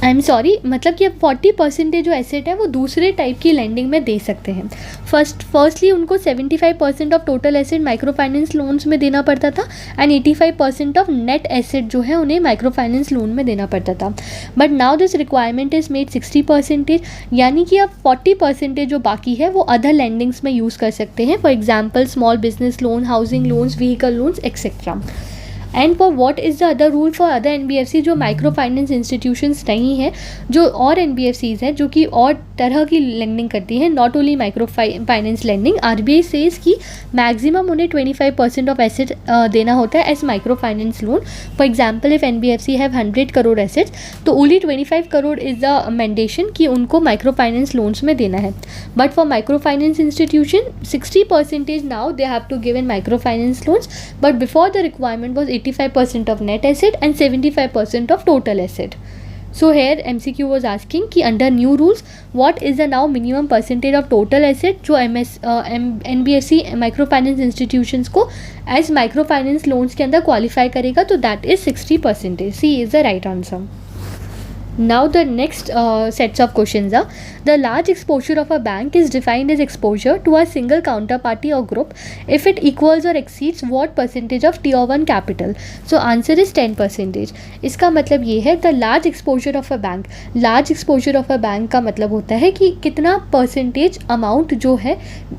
मतलब कि अब 40% जो एसेट है वो दूसरे टाइप की लेंडिंग में दे सकते हैं. फर्स्टली उनको 75% of total asset micro finance loans में देना पड़ता था एंड 85% ऑफ नेट एसेट जो है उन्हें माइक्रो फाइनेंस लोन में देना पड़ता था. But now this requirement is made 60%. यानी कि अब 40% जो बाकी है वो अदर लेंडिंग्स में यूज़ कर सकते हैं. For example small business loan, housing loans, vehicle loans etcetera. And for what is the other rule for other NBFC जो माइक्रो फाइनेंस इंस्टीट्यूशंस नहीं है, जो और NBFCs हैं जो कि और तरह की लेंडिंग करती हैं, not only micro finance lending. RBI says कि मैक्सिमम उन्हें 25% ऑफ एसेट देना होता है as micro finance loan. For example if NBFC have 100 crore assets तो only 25 crore is the mandation कि उनको माइक्रो फाइनेंस लोन्स में देना है. But for micro finance institution 60% now they have to give in micro finance loans. But before the requirement was 85% of net asset and 75% of total asset. So here MCQ was asking कि under new rules what is the now minimum percentage of total asset जो NBFC microfinance institutions को as microfinance loans के अंदर qualify करेगा, तो that is 60%. C is the right answer. Now the next sets of questions are: the large exposure of a bank is defined as exposure to a single counterparty or group if it equals or exceeds what percentage of tier 1 capital. So answer is 10%. इसका मतलब ये है the large exposure of a bank. large exposure of a bank का मतलब होता है कि कितना परसेंटेज अमाउंट जो है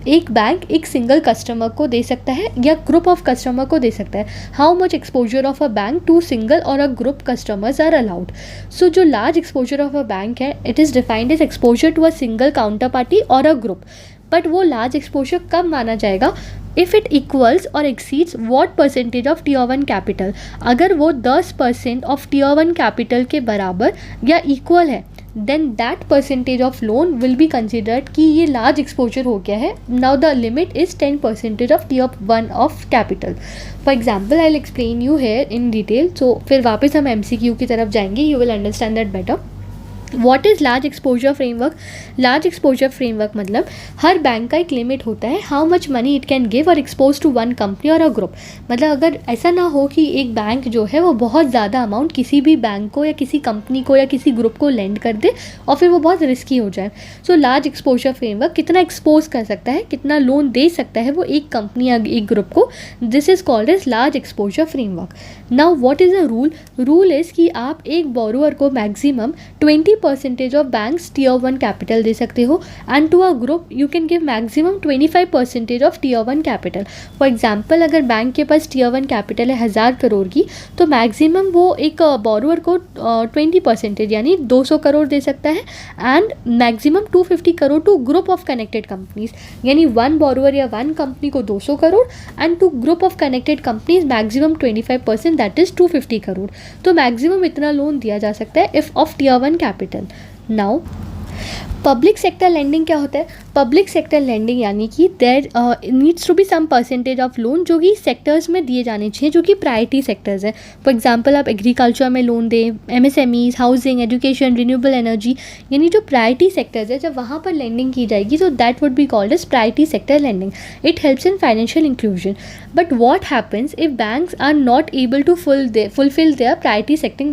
एक बैंक एक सिंगल कस्टमर को दे सकता है या ग्रुप ऑफ कस्टमर को दे सकता है. How much exposure of a bank to single और a group customers are allowed. So जो large exposure of a bank है it is defined as exposure to a single counterparty और a group. But वो large exposure कब माना जाएगा? If it equals और exceeds what percentage of tier 1 capital. अगर वो 10% ऑफ टियर 1 कैपिटल के बराबर या इक्वल है then that percentage of loan will be considered कि ये large exposure हो गया है. Now the limit is 10% of tier 1 of capital. For example I'll explain you here in detail. So फिर वापस हम MCQ की तरफ जाएंगे. You will understand that better. What is large exposure framework. Large exposure framework मतलब हर bank का एक limit होता है how much money it can give और एक्सपोज टू वन कंपनी और अ ग्रुप. मतलब अगर ऐसा ना हो कि एक बैंक जो है वो बहुत ज़्यादा अमाउंट किसी भी बैंक को या किसी कंपनी को या किसी ग्रुप को लेंड कर दे और फिर वो बहुत रिस्की हो जाए. सो लार्ज एक्सपोजर फ्रेमवर्क कितना एक्सपोज कर सकता है, कितना लोन दे सकता है वो एक कंपनी या एक ग्रुप को. This is called as large exposure framework. Now what is a rule. Rule is कि आप एक बोरोअर को maximum 20% of banks tier 1 capital दे सकते हो and to a group you can give maximum 25% of tier 1 capital. For example अगर bank के पास टियर 1 कैपिटल है 1000 करोड़ की तो मैक्सिमम वो एक बोरोअर को 20% यानी 200 करोड़ दे सकता है and maximum 250 crore to group of connected companies. यानी वन बोरोअर या वन कंपनी को 200 crore and to group of connected companies maximum 25% that is 250 crore. तो मैक्सिमम इतना लोन दिया जा सकता है if of tier 1 capital. Now public sector lending क्या होता है. पब्लिक सेक्टर लेंडिंग यानी कि there needs to be some percentage of loan जो कि सेक्टर्स में दिए जाने चाहिए जो कि प्रायोरिटी सेक्टर्स हैं. फॉर एग्जांपल आप एग्रीकल्चर में लोन दें, MSMEs, housing, education, renewable energy यानी जो प्रायोरिटी सेक्टर्स है जब वहाँ पर लेंडिंग की जाएगी तो that would be called as priority sector lending. It helps in financial inclusion. But what happens if banks are not able to fulfil their priority sector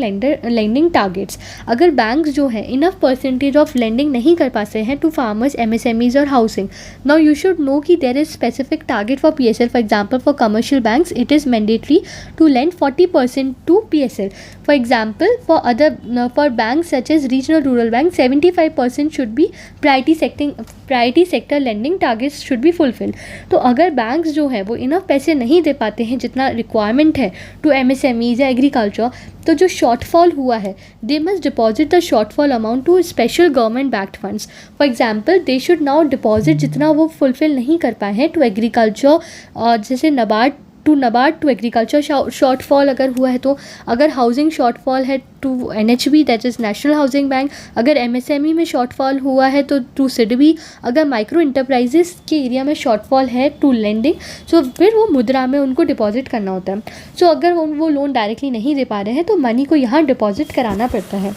lending targets. अगर banks जो है इनफ परसेंटेज ऑफ लेंडिंग नहीं कर पाते हैं to farmers, MSMEs और housing. Now you should know कि there is specific target for PSL. For example for commercial banks it is mandatory to lend 40% to PSL. For example for banks such as regional rural bank 75% should be priority sector lending targets should be fulfil. तो अगर banks जो है वो enough पैसे नहीं दे पाते हैं जितना रिक्वायरमेंट है टू एमएसएमईज या एग्रीकल्चर तो जो शॉर्टफॉल हुआ है they must deposit the shortfall amount to special government backed funds. For example they should now deposit जितना वो फुलफिल नहीं कर पाए हैं टू एग्रीकल्चर जैसे नबार्ड टू एग्रीकल्चर शॉर्टफॉल अगर हुआ है तो, अगर हाउसिंग शॉर्टफॉल है to NHB that is National Housing Bank, अगर एमएसएमई में शॉर्टफॉल हुआ है तो टू सिडबी, अगर माइक्रो इंटरप्राइजेस के एरिया में शॉर्टफॉल है टू लेंडिंग. सो फिर वो मुद्रा में उनको डिपॉजिट करना होता है. सो अगर वो लोन डायरेक्टली नहीं दे पा रहे हैं तो मनी को यहाँ डिपॉजिट कराना पड़ता है.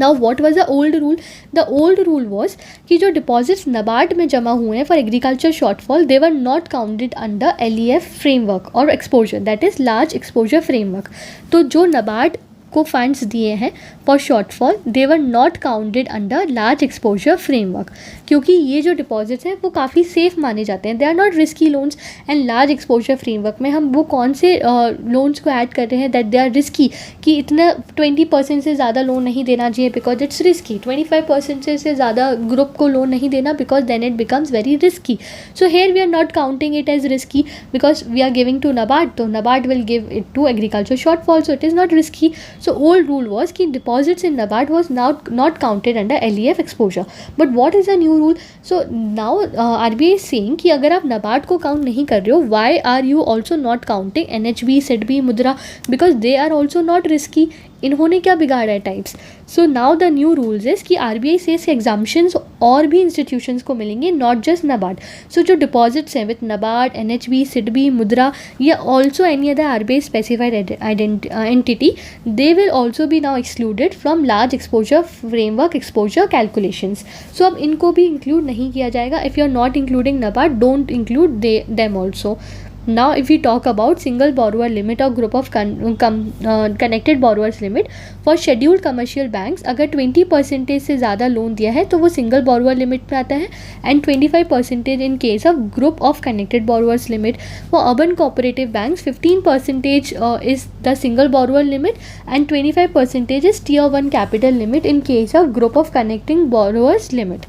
Now what was the old rule. The old rule was कि जो डिपॉजिट्स नबार्ड में जमा हुए हैं for agriculture shortfall they were not counted under LEF framework और exposure that is large exposure framework. तो जो नबार्ड को फंड्स दिए हैं for shortfall they were not counted under large exposure framework क्योंकि ये जो डिपॉजिट्स हैं वो काफ़ी सेफ माने जाते हैं. They are not risky loans. And large exposure framework में हम वो कौन से लोन्स को ऐड कर रहे हैं दैट दे आर रिस्की कि इतना 20% से ज़्यादा लोन नहीं देना चाहिए बिकॉज इट्स रिस्की. 25% से ज़्यादा ग्रुप को लोन नहीं देना because then it becomes very risky. So here we are not counting it as risky because we are giving to NABARD. तो NABARD will give it to agriculture shortfall so it is not risky. So old rule was कि deposits in NABARD was now not counted under LEF exposure. But what is the new rule? So now RBI is saying कि अगर आप NABARD को count नहीं कर रहे हो, why are you also not counting NHB, SIDBI, मुद्रा? Because they are also not risky. इन्होंने क्या बिगाड़ा है types. So now the new rules is कि आरबीआई सेज एग्जाम्पशंस और भी इंस्टीट्यूशंस को मिलेंगे नॉट जस्ट नबार्ड. सो जो डिपॉजिट्स हैं विथ नबार्ड, एनएचबी, सिडबी, मुद्रा या also any other RBI specified entity they will also be now excluded from large exposure framework exposure calculations. So अब इनको भी इंक्लूड नहीं किया जाएगा. If you are not including NABARD don't include them also. Now, if we talk about single borrower limit or group of connected borrowers limit for scheduled commercial banks, अगर 20% से ज़्यादा loan दिया है तो वो सिंगल borrower limit में आता है, and 25% in case of group of connected borrowers limit. For urban cooperative banks, 15% is the single borrower limit, and 25% is tier 1 capital limit in case of group of connecting borrowers limit.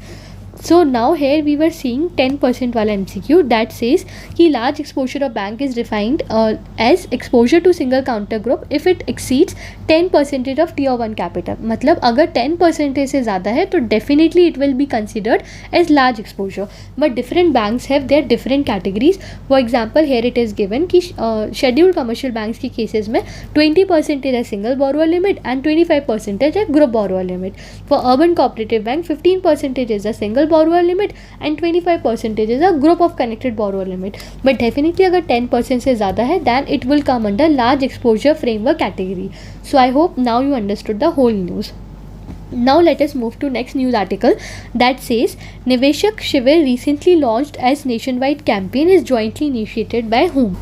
So now here we were seeing 10% वाला MCQ that says कि large exposure of bank is defined as exposure to single counter group if it exceeds 10% of tier 1 capital. मतलब अगर 10% से ज़्यादा है तो definitely it will be considered as large exposure. But different banks have their different categories. For example, here it is given कि scheduled commercial banks की cases में 20% है single borrower limit and 25% है group borrower limit. For urban cooperative bank, 15% is a single borrower limit and 25% is a group of connected borrower limit. But definitely अगर 10% से ज़्यादा है then it will come under large exposure framework category. So I hope now you understood the whole news. Now let us move to next news article that says Niveshak Shivir recently launched as nationwide campaign is jointly initiated by whom?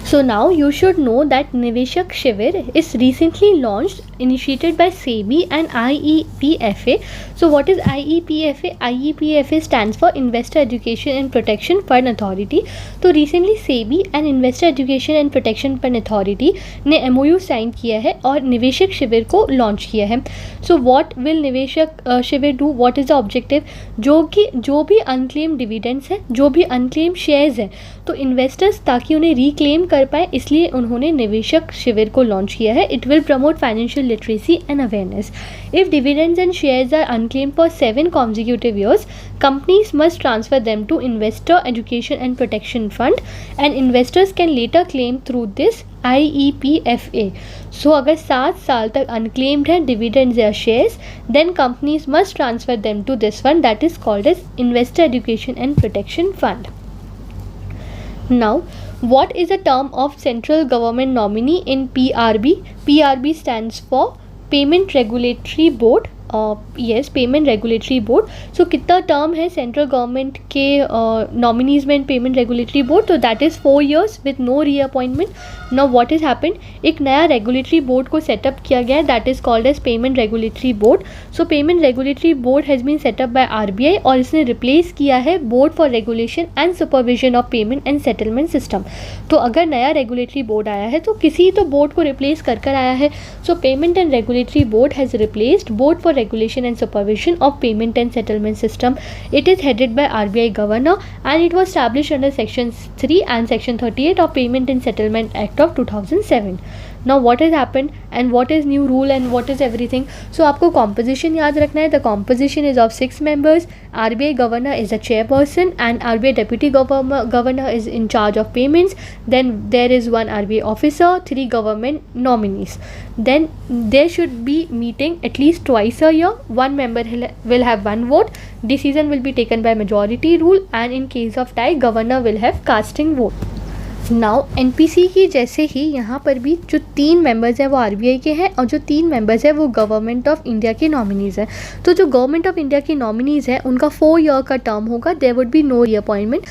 So now you should know that Niveshak Shivir is recently launched, initiated by SEBI and IEPFA. So what is IEPFA? IEPFA stands for Investor Education and Protection Fund Authority. तो recently SEBI and Investor Education and Protection Fund Authority ने MOU sign किया है और निवेशक शिविर को launch किया है. So what will निवेशक शिविर do? What is the objective? जो भी unclaimed dividends है, जो भी unclaimed shares है, तो इन्वेस्टर्स ताकि उन्हें रिक्लेम कर पाए इसलिए उन्होंने निवेशक शिविर को लॉन्च किया है. It will promote financial literacy and awareness. If dividends and shares are unclaimed for 7 consecutive years, companies must transfer them to Investor Education and Protection Fund and investors can later claim through this IEPFA. So अगर 7 साल तक unclaimed है dividends या shares, then companies must transfer them to this fund that is called as Investor Education and Protection Fund. Now, what is the term of central government nominee in PRB? PRB stands for Payment Regulatory Board. Yes, Payment Regulatory Board. So कितना term है central government के nominees में payment regulatory board? तो that is 4 years with no reappointment. Now what is happened, एक नया regulatory board को setup किया गया है that is called as payment regulatory board. So payment regulatory board has been setup by RBI और इसने replace किया है board for regulation and supervision of payment and settlement system. तो अगर नया रेगुलेटरी बोर्ड आया है तो किसी तो बोर्ड को रिप्लेस कर आया है. सो payment and regulatory board has replaced board for regulation and supervision of payment and settlement system. It is headed by RBI governor and it was established under section 3 and section 38 of Payment and Settlement Act of 2007. Now what has happened and what is new rule and what is everything? So आपको composition याद रखना है. The composition is of 6 members. RBI governor is the chairperson and RBI deputy governor is in charge of payments. Then there is one RBI officer, 3 government nominees. Then there should be meeting at least twice a year. One member will have 1 vote. Decision will be taken by majority rule and in case of tie, governor will have casting vote. Now NPC की जैसे ही यहाँ पर भी जो 3 members हैं वो RBI के हैं और जो 3 मेंबर्स हैं वो गवर्नमेंट ऑफ इंडिया के नॉमिनीज़ हैं. तो जो गवर्नमेंट ऑफ इंडिया के नॉमिनीज़ हैं उनका 4 year का टर्म होगा. There would be no reappointment.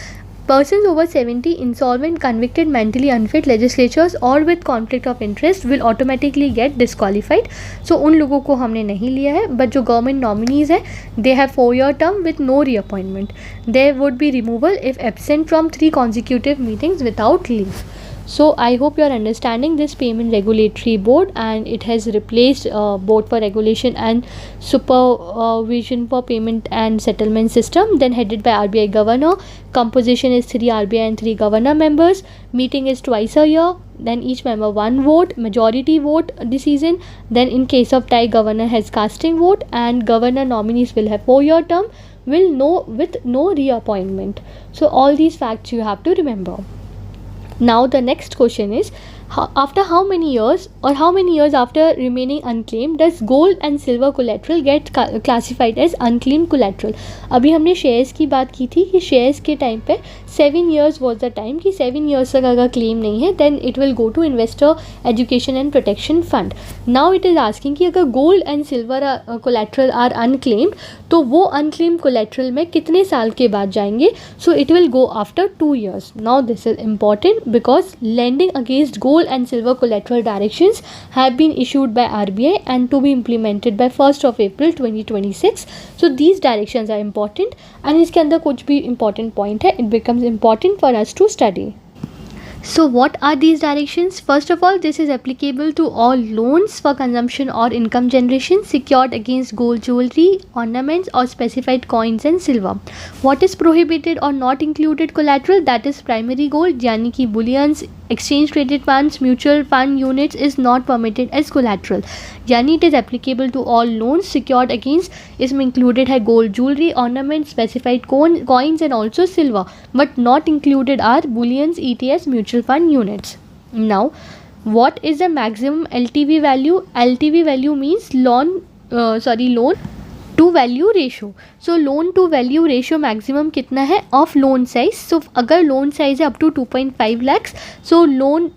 Persons over 70, insolvent, convicted, mentally unfit, legislatures or with conflict of interest will automatically get disqualified. So उन लोगों को हमने नहीं लिया है. But जो government nominees है they have 4 year term with no reappointment. There would be removal if absent from 3 consecutive meetings without leave. So I hope you are understanding this payment regulatory board and it has replaced board for regulation and supervision for payment and settlement system. Then headed by RBI governor. Composition is 3 RBI and 3 governor members. Meeting is twice a year. Then each member 1 vote, majority vote decision. Then in case of tie, governor has casting vote and governor nominees will have 4 year term with no reappointment. So all these facts you have to remember. Now the next question is After how many years or how many years after remaining unclaimed does gold and silver collateral get classified as unclaimed collateral? अभी हमने shares की बात की थी कि shares के time पे 7 years was the time कि 7 years तक अगर क्लेम नहीं है then it will go to investor education and protection fund. Now it is asking कि अगर gold and silver collateral are unclaimed तो वो unclaimed collateral में कितने साल के बाद जाएंगे? So it will go after 2 years. Now this is important because lending against gold and silver collateral directions have been issued by RBI and to be implemented by 1st of April 2026. So these directions are important and इसके अंदर कुछ भी important point है, it becomes important for us to study. So what are these directions? First of all, this is applicable to all loans for consumption or income generation secured against gold jewelry, ornaments or specified coins and silver. What is prohibited or not included collateral? That is primary gold, यानी कि bullions, exchange traded funds, mutual fund units is not permitted as collateral. यानी it is applicable to all loans secured against, इसमें included है gold jewelry, ornaments, specified coins and also silver, but not included are bullions, ETFs, mutual fund units. Now, what is the maximum LTV value? LTV value means loan to value ratio. So loan to value ratio maximum कितना है of loan size? So अगर loan size है up to 2.5 lakhs, so loan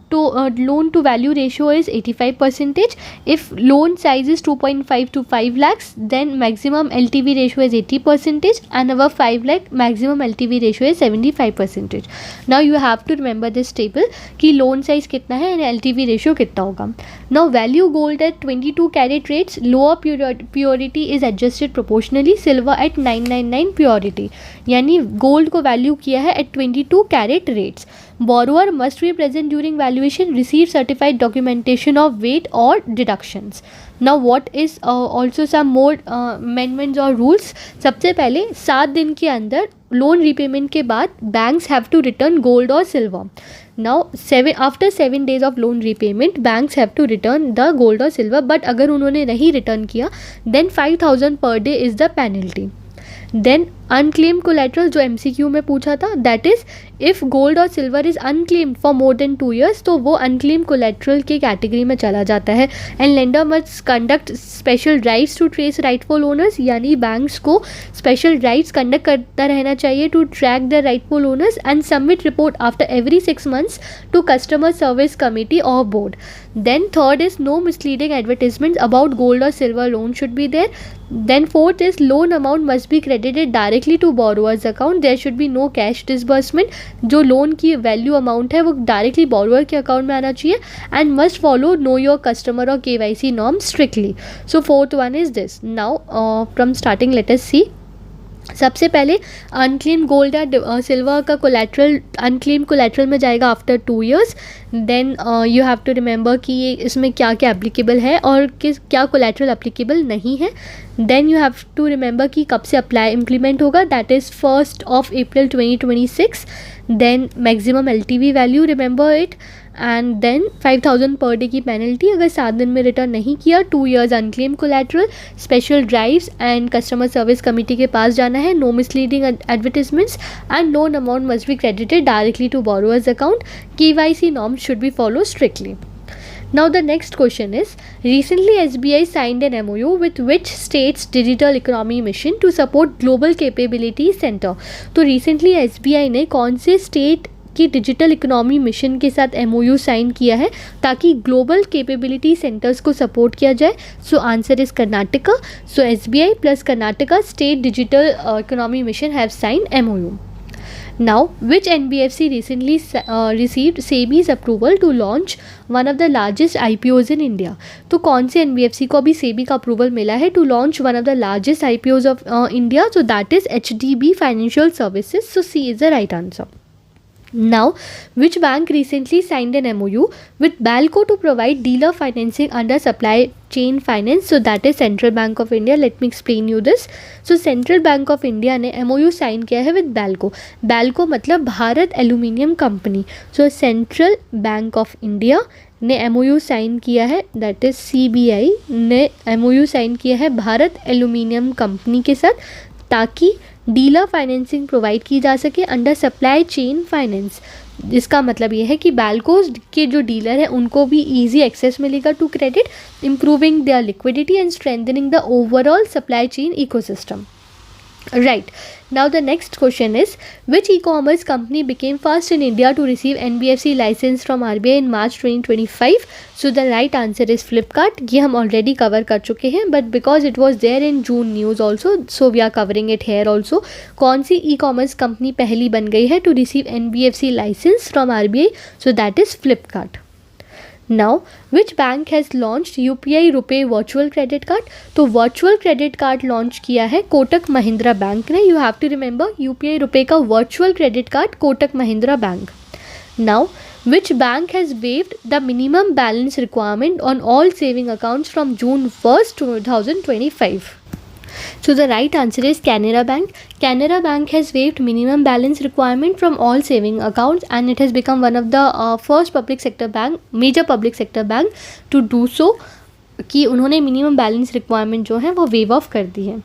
to value ratio is 85%. If loan size is 2.5 to 5 lakhs, then maximum LTV ratio is 80%, and above 5 lakh maximum LTV ratio is 75%. Now you have to remember this table कि loan size कितना है and LTV ratio कितना होगा. Now value gold at 22 carat rates, lower purity is adjusted proportionally, silver at 999 purity. यानी gold को value किया है at 22 carat rates. Borrower must be present during valuation, receive certified documentation of weight or deductions. Now what is also some more amendments or rules? सबसे पहले 7 दिन के अंदर loan repayment के बाद banks have to return gold और silver. Now after 7 days of loan repayment banks have to return the gold or silver, but अगर उन्होंने नहीं रिटर्न किया then 5,000 per day is the penalty. Then unclaimed collateral जो MCQ में पूछा था, that is if gold और silver is unclaimed for more than 2 years तो वो unclaimed collateral के कैटेगरी में चला जाता है. And lender must conduct special drives to trace rightful owners, यानी बैंक्स को स्पेशल ड्राइव्स कंडक्ट करता रहना चाहिए to track the rightful owners and submit report after every 6 months to customer service committee or board. Then third is no misleading advertisements about gold or silver loan should be there. Then fourth is loan amount must be credited directly to borrower's account. There should be no cash disbursement. जो loan की value amount है वो directly borrower के account में आना चाहिए. And must follow know your customer or KYC norms strictly. So fourth one is this. Now from starting let us see. सबसे पहले अनक्लेम गोल्ड या सिल्वर का कोलैटरल अनक्लेम कोलैटरल में जाएगा after 2 years. Then you have to remember कि ये इसमें क्या क्या एप्लीकेबल है और क्या कोलैटरल एप्लीकेबल नहीं है. Then you have to remember कि कब से अप्लाई इम्प्लीमेंट होगा, that is 1st of April 2026. Then maximum LTV value remember it, and then 5,000 per day की पेनल्टी अगर 7 दिन में रिटर्न नहीं किया. 2 years unclaimed collateral, special drives and customer service committee के पास जाना है. No misleading advertisements and loan amount must be credited directly to borrowers account. KYC norms should be followed strictly. Now the next question is, recently SBI signed an MOU with which state's digital economy mission to support global capability center. तो recently SBI ने कौन से state की digital economy mission के साथ MOU sign किया है ताकि ग्लोबल कैपेबिलिटी सेंटर्स को सपोर्ट किया जाए? So answer is Karnataka. So SBI plus Karnataka state digital economy mission have sign MOU. Now, which NBFC recently received SEBI's approval to launch one of the largest IPOs in India? तो कौन से NBFC को अभी SEBI का approval मिला है to launch one of the largest IPOs of India? So that is HDB Financial Services. So C is the right answer. Now, which bank recently signed an MOU with BALCO to provide dealer financing under supply chain finance? So that is Central Bank of India. Let me explain you this. So Central Bank of India ने MOU sign किया है with BALCO. BALCO मतलब Bharat aluminium company. So Central Bank of India ने MOU sign किया है, that is CBI ने MOU sign किया है भारत एल्यूमिनियम कंपनी के साथ ताकि डीलर फाइनेंसिंग प्रोवाइड की जा सके अंडर सप्लाई चेन फाइनेंस. जिसका मतलब ये है कि बैल्कोज के जो डीलर हैं उनको भी ईजी एक्सेस मिलेगा to credit, improving their liquidity and strengthening the overall supply chain ecosystem. Right. Now the next question is, which e-commerce company became first in India to receive NBFC license from RBI in March 2025? So the right answer is Flipkart. ये हम already cover कर चुके हैं, but because it was there in June news also, so we are covering it here also. कौन सी e-commerce company पहली बन गई है to receive NBFC license from RBI? So that is Flipkart. Now, which bank has launched UPI RuPay virtual credit card? तो virtual credit card launch किया है Kotak Mahindra bank ने. You have to remember UPI RuPay का virtual credit card Kotak Mahindra bank. Now, which bank has waived the minimum balance requirement on all saving accounts from June 1st, 2025? So the right answer is Canara Bank. Canara Bank has waived minimum balance requirement from all saving accounts and it has become one of the first public sector bank, major public sector bank to do so, कि उन्होंने minimum balance requirement जो है वो waive off कर दी है.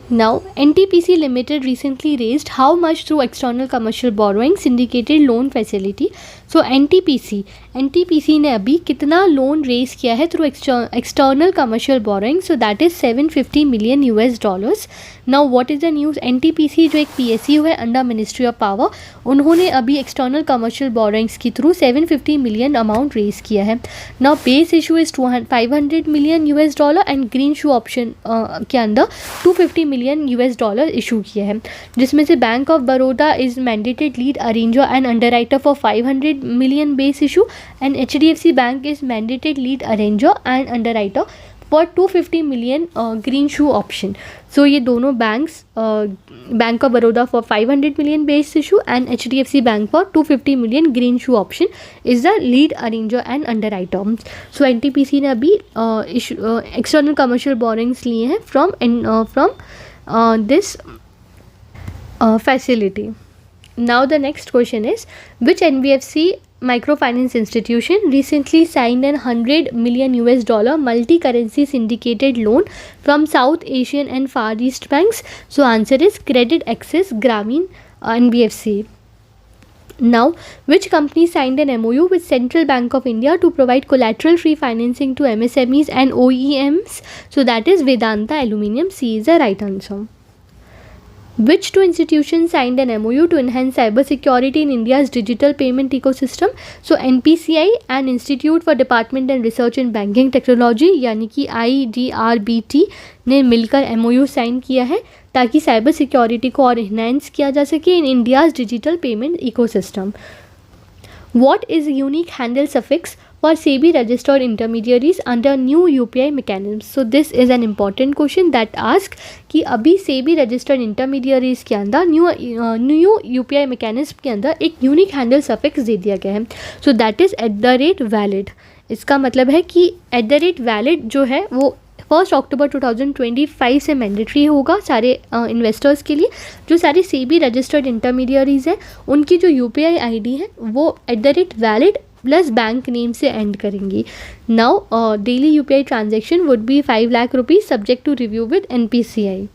Now, NTPC Limited recently raised how much through external commercial borrowing syndicated loan facility? So NTPC ने अभी कितना लोन रेज किया है through external commercial borrowing? So that is $750 million US. Now what is the news? NTPC जो एक PSU है under ministry of power, उन्होंने अभी एक्सटर्नल कमर्शियल बोरोइंग्स के थ्रू $750 million अमाउंट रेज किया है. Now base issue is $500 million US and green shoe option के अंदर $250 million US इशू किया है, जिसमें से bank of Baroda is mandated lead arranger and underwriter for $500 million base issue and HDFC Bank is mandated lead arranger and underwriter for $250 million green shoe option. So ये दोनों banks, Bank of Baroda for $500 million base issue and HDFC Bank for $250 million green shoe option is the lead arranger and underwriter. So NTPC ने अभी external commercial borrowings लिए हैं from this facility. Now the next question is, which NBFC microfinance institution recently signed an $100 million US multi-currency syndicated loan from South Asian and Far East banks? So answer is Credit Access Grameen NBFC. Now, which company signed an MOU with Central Bank of India to provide collateral-free financing to MSMEs and OEMs? So that is Vedanta Aluminium. C is the right answer. Which two institutions signed an MOU to enhance cybersecurity in India's digital payment ecosystem? So NPCI and Institute for Department and Research in Banking Technology यानी कि IDRBT ने मिलकर MOU sign किया है ताकि cyber security को और enhance किया जा सके इन India's digital payment ecosystem. What is unique handle suffix for SEBI registered intermediaries under new UPI mechanisms? So this is an important question that asks कि अभी SEBI registered intermediaries के अंदर new UPI mechanism के अंदर एक unique handle suffix दे दिया गया है. So that is @valid. इसका मतलब है कि @valid जो है वो 1 अक्टूबर 2025 से मैंडेटरी होगा सारे इन्वेस्टर्स के लिए. जो सारे SEBI रजिस्टर्ड इंटरमीडियरीज हैं उनकी जो UPI ID है वो @valid प्लस बैंक नेम से एंड करेंगी. Now daily UPI transaction would be 5 lakh rupees subject to review with NPCI.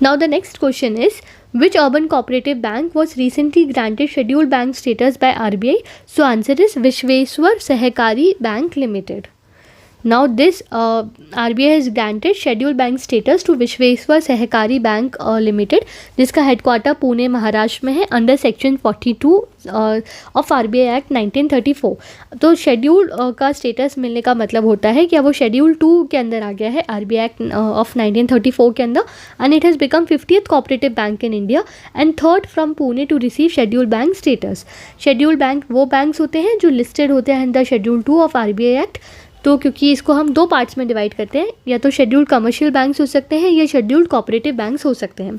Now the next question is, which urban cooperative bank was recently granted scheduled bank status by RBI? So answer is Vishweshwar Sahakari Bank Limited. Now this RBI has granted scheduled bank status to Vishweshwar Sahakari Bank Limited, जिसका headquarter Pune Maharashtra में है under section 42 of RBI act 1934. तो schedule का status मिलने का मतलब होता है कि अब वो शेड्यूल 2 के अंदर आ गया है RBI एक्ट ऑफ 1934 के अंदर and it has become 50th cooperative bank in India and third from Pune to receive schedule bank status. Schedule bank वो बैंक्स होते हैं जो लिस्टेड होते हैं under schedule 2 of RBI act. तो क्योंकि इसको हम 2 पार्ट्स में डिवाइड करते हैं, या तो शेड्यूल्ड कमर्शियल बैंक्स हो सकते हैं या शेड्यूल्ड कोऑपरेटिव बैंक्स हो सकते हैं.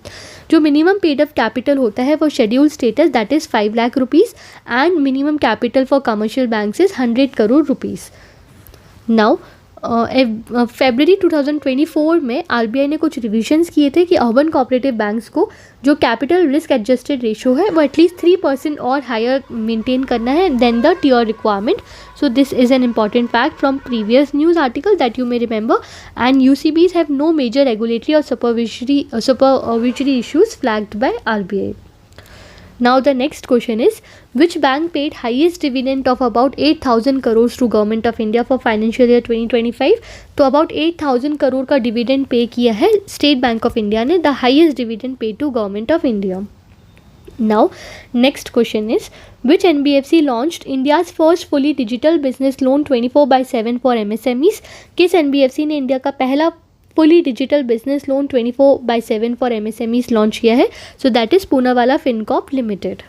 जो मिनिमम पेड अप कैपिटल होता है वो scheduled status that is 5 lakh rupees and minimum capital for commercial banks is 100 crore rupees. Now February 2024 में RBI ने कुछ रिविजन्स किए थे कि अर्बन कोऑपरेटिव बैंक्स को जो कैपिटल रिस्क एडजस्टेड रेशो है वो एटलीस्ट 3% और हायर मेंटेन करना है then the tier requirement. So this is an important fact from previous news article that you may remember, and UCBs have no major regulatory or supervisory issues flagged by RBI. Now the next question is, which bank paid highest dividend of about 8,000 crores to Government of India for financial year 2025? तो about 8,000 crore का dividend pay किया है State Bank of India ने, the highest dividend pay to government of India. Now next question is, which NBFC launched India's first fully digital business loan 24/7 for MSMEs? किस NBFC ने India का पहला fully digital business loan 24/7 for MSMEs launch किया है? So that is Poonawalla Fincorp limited.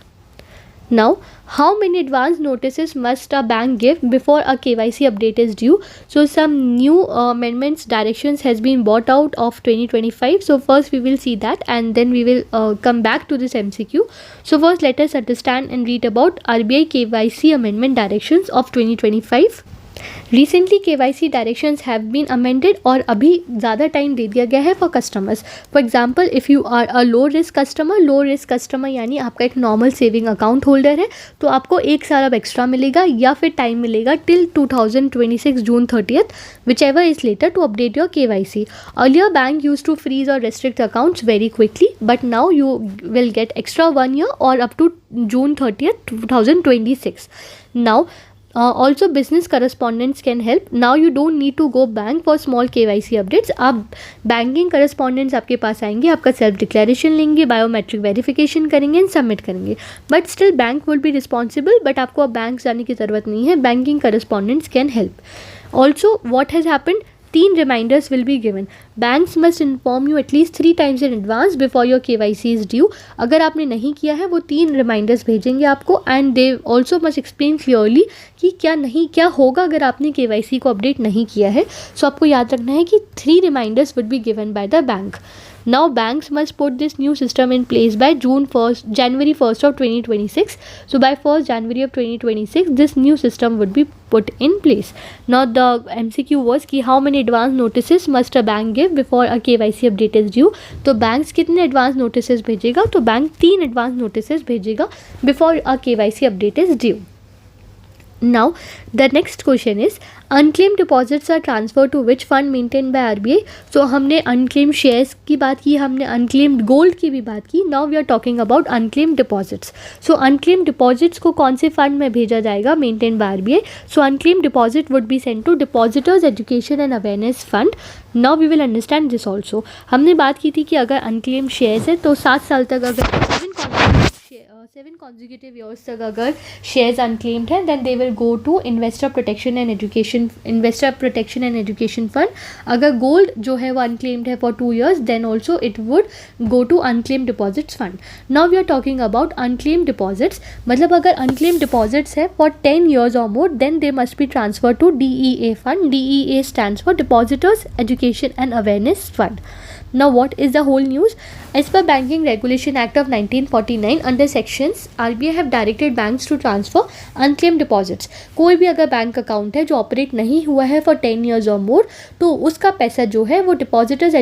Now, how many advance notices must a bank give before a KYC update is due? So some new amendments directions has been brought out of 2025. So first we will see that, and then we will come back to this MCQ. So first let us understand and read about RBI KYC amendment directions of 2025. Recently KYC directions have been amended और अभी ज़्यादा time दे दिया गया है for customers. For example, if you are a low risk customer यानी आपका एक normal saving account holder है, तो आपको 1 साल अब एक्स्ट्रा मिलेगा या फिर टाइम मिलेगा till 2026 June 30th, whichever is later, to update your KYC. Earlier bank used to freeze or restrict accounts very quickly, but now you will get extra 1 year or up to June 30th 2026. Now also business correspondents can help. Now you don't need to go bank for small KYC updates. आप banking correspondents आपके पास आएंगे, आपका self declaration लेंगे, biometric verification करेंगे and submit करेंगे. But still bank will be responsible, but आपको अब bank जाने की ज़रूरत नहीं है. Banking correspondents can help. Also what has happened, 3 reminders will be given. Banks must inform you at least 3 times in advance before your KYC is due. अगर आपने नहीं किया है वो 3 reminders भेजेंगे आपको, and they also must explain clearly कि क्या होगा अगर आपने KYC को अपडेट नहीं किया है. सो आपको याद रखना है कि 3 reminders would be given by the bank. Now banks must put this new system in place by January 1st of 2026. So by 1st January of 2026 this new system would be put in place. Now the MCQ was कि how many advance notices must a bank give before a KYC update is due. तो banks कितने advance notices भेजेगा? तो bank 3 advance notices भेजेगा before a KYC update is due. Now the next question is, unclaimed deposits are transferred to which fund maintained by RBI? So हमने unclaimed shares की बात की, हमने unclaimed gold की भी बात की. Now we are talking about unclaimed deposits. So unclaimed deposits को कौन से fund में भेजा जाएगा maintained by RBI? So unclaimed deposit would be sent to Depositors Education and Awareness Fund. Now we will understand this also. हमने बात की थी कि अगर unclaimed shares है तो 7 साल तक अगर 7 consecutive years तक अगर शेयर्स अनक्लेम्ड हैं, then they will go to investor protection and education fund. अगर गोल्ड जो है वो अनक्लेम्ड है for 2 years, then also it would go to unclaimed deposits fund. Now we are talking about unclaimed deposits. मतलब अगर unclaimed deposits है for 10 years और more, then they must be transfer to DEA fund. DEA stands for depositors education and awareness fund. Now what is the whole news? As per Banking Regulation Act of 1949, under sections RBI have directed banks to transfer unclaimed deposits. कोई भी अगर bank account है जो operate नहीं हुआ है for 10 years और मोर, तो उसका पैसा जो है वो depositors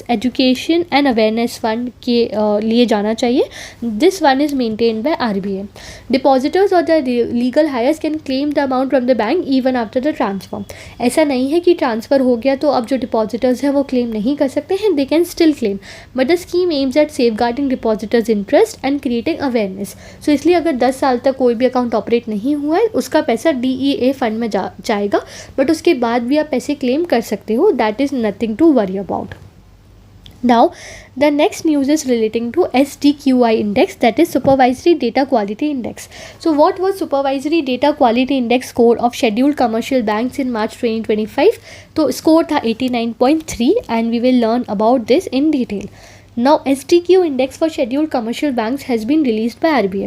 education and awareness fund के लिए जाना चाहिए. This one is maintained by RBI. Depositors और the legal heirs can claim the amount from the bank even after the transfer. ऐसा नहीं है कि ट्रांसफ़र हो गया तो अब जो डिपॉजिटर्स हैं वो क्लेम नहीं कर सकते हैं. They can still claim, but the scheme aims at safeguarding depositors interest and creating awareness. So इसलिए अगर 10 साल तक कोई भी अकाउंट ऑपरेट नहीं हुआ है, उसका पैसा DEA फंड में जाएगा, बट उसके बाद भी आप पैसे क्लेम कर सकते हो. That is nothing to worry about. Now the next news is relating to SDQI index, that is Supervisory Data Quality Index. So what was Supervisory Data Quality Index score of scheduled commercial banks in March 2025? तो score था 89.3 and we will learn about this in detail. Now SDQ index for scheduled commercial banks has been released by RBI.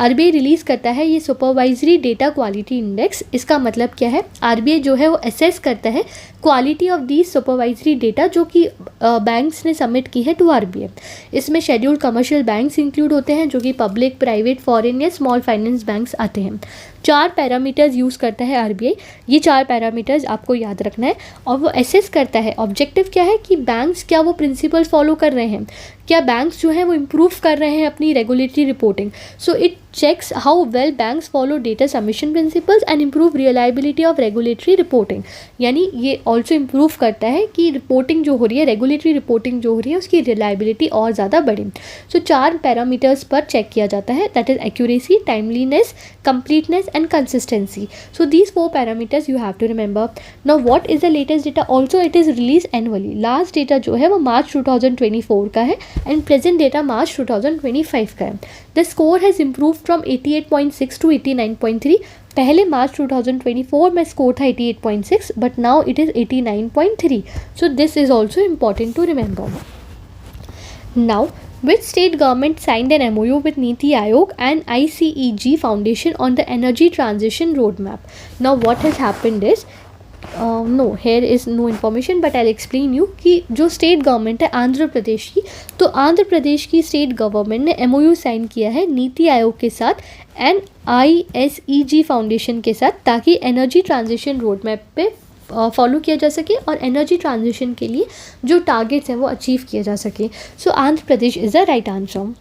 RBI release करता है ये supervisory data quality index. इसका मतलब क्या है? RBI जो है वो असेस करता है quality of the supervisory data जो कि बैंक्स ने सबमिट की है टू RBI. इसमें शेड्यूल्ड कमर्शियल बैंक्स इंक्लूड होते हैं जो कि पब्लिक, प्राइवेट, फॉरेन या स्मॉल फाइनेंस बैंक्स आते हैं. 4 पैरामीटर्स यूज़ करता है RBI. ये 4 पैरामीटर्स आपको याद रखना है और वो असेस करता है. ऑब्जेक्टिव क्या है कि बैंक्स क्या वो प्रिंसिपल फॉलो कर रहे हैं, क्या बैंक्स जो है वो इम्प्रूव कर रहे हैं अपनी regulatory reporting. So it checks how well banks follow data submission principles and improve reliability of regulatory reporting. यानी ये also improve करता है कि रिपोर्टिंग जो हो रही है, रेगुलेटरी रिपोर्टिंग जो हो रही है, उसकी रिलायबिलिटी और ज़्यादा बढ़े. सो 4 पैरामीटर्स पर चेक किया जाता है, that is accuracy, timeliness, completeness and consistency. So these 4 parameters you have to remember. Now what is the latest data? Also it is released annually. Last data जो है वो March 2024 का है and present data March 2025 का है. The score has improved from 88.6 to 89.3. पहले March 2024 में score था 88.6 but now it is 89.3. So this is also important to remember. Now, which state government signed an MOU with Niti Aayog and ICEG Foundation on the energy transition roadmap? Now, what has happened is, no, here is no information, but I'll explain you कि जो state government है आंध्र प्रदेश की, तो आंध्र प्रदेश की state government ने MOU sign किया है नीति आयोग के साथ एंड ICEG फाउंडेशन के साथ, ताकि एनर्जी ट्रांजिशन रोड मैप पे फॉलो किया जा सके और एनर्जी ट्रांजिशन के लिए जो टारगेट्स हैं वो अचीव किया जा सके. So Andhra Pradesh is the right answer.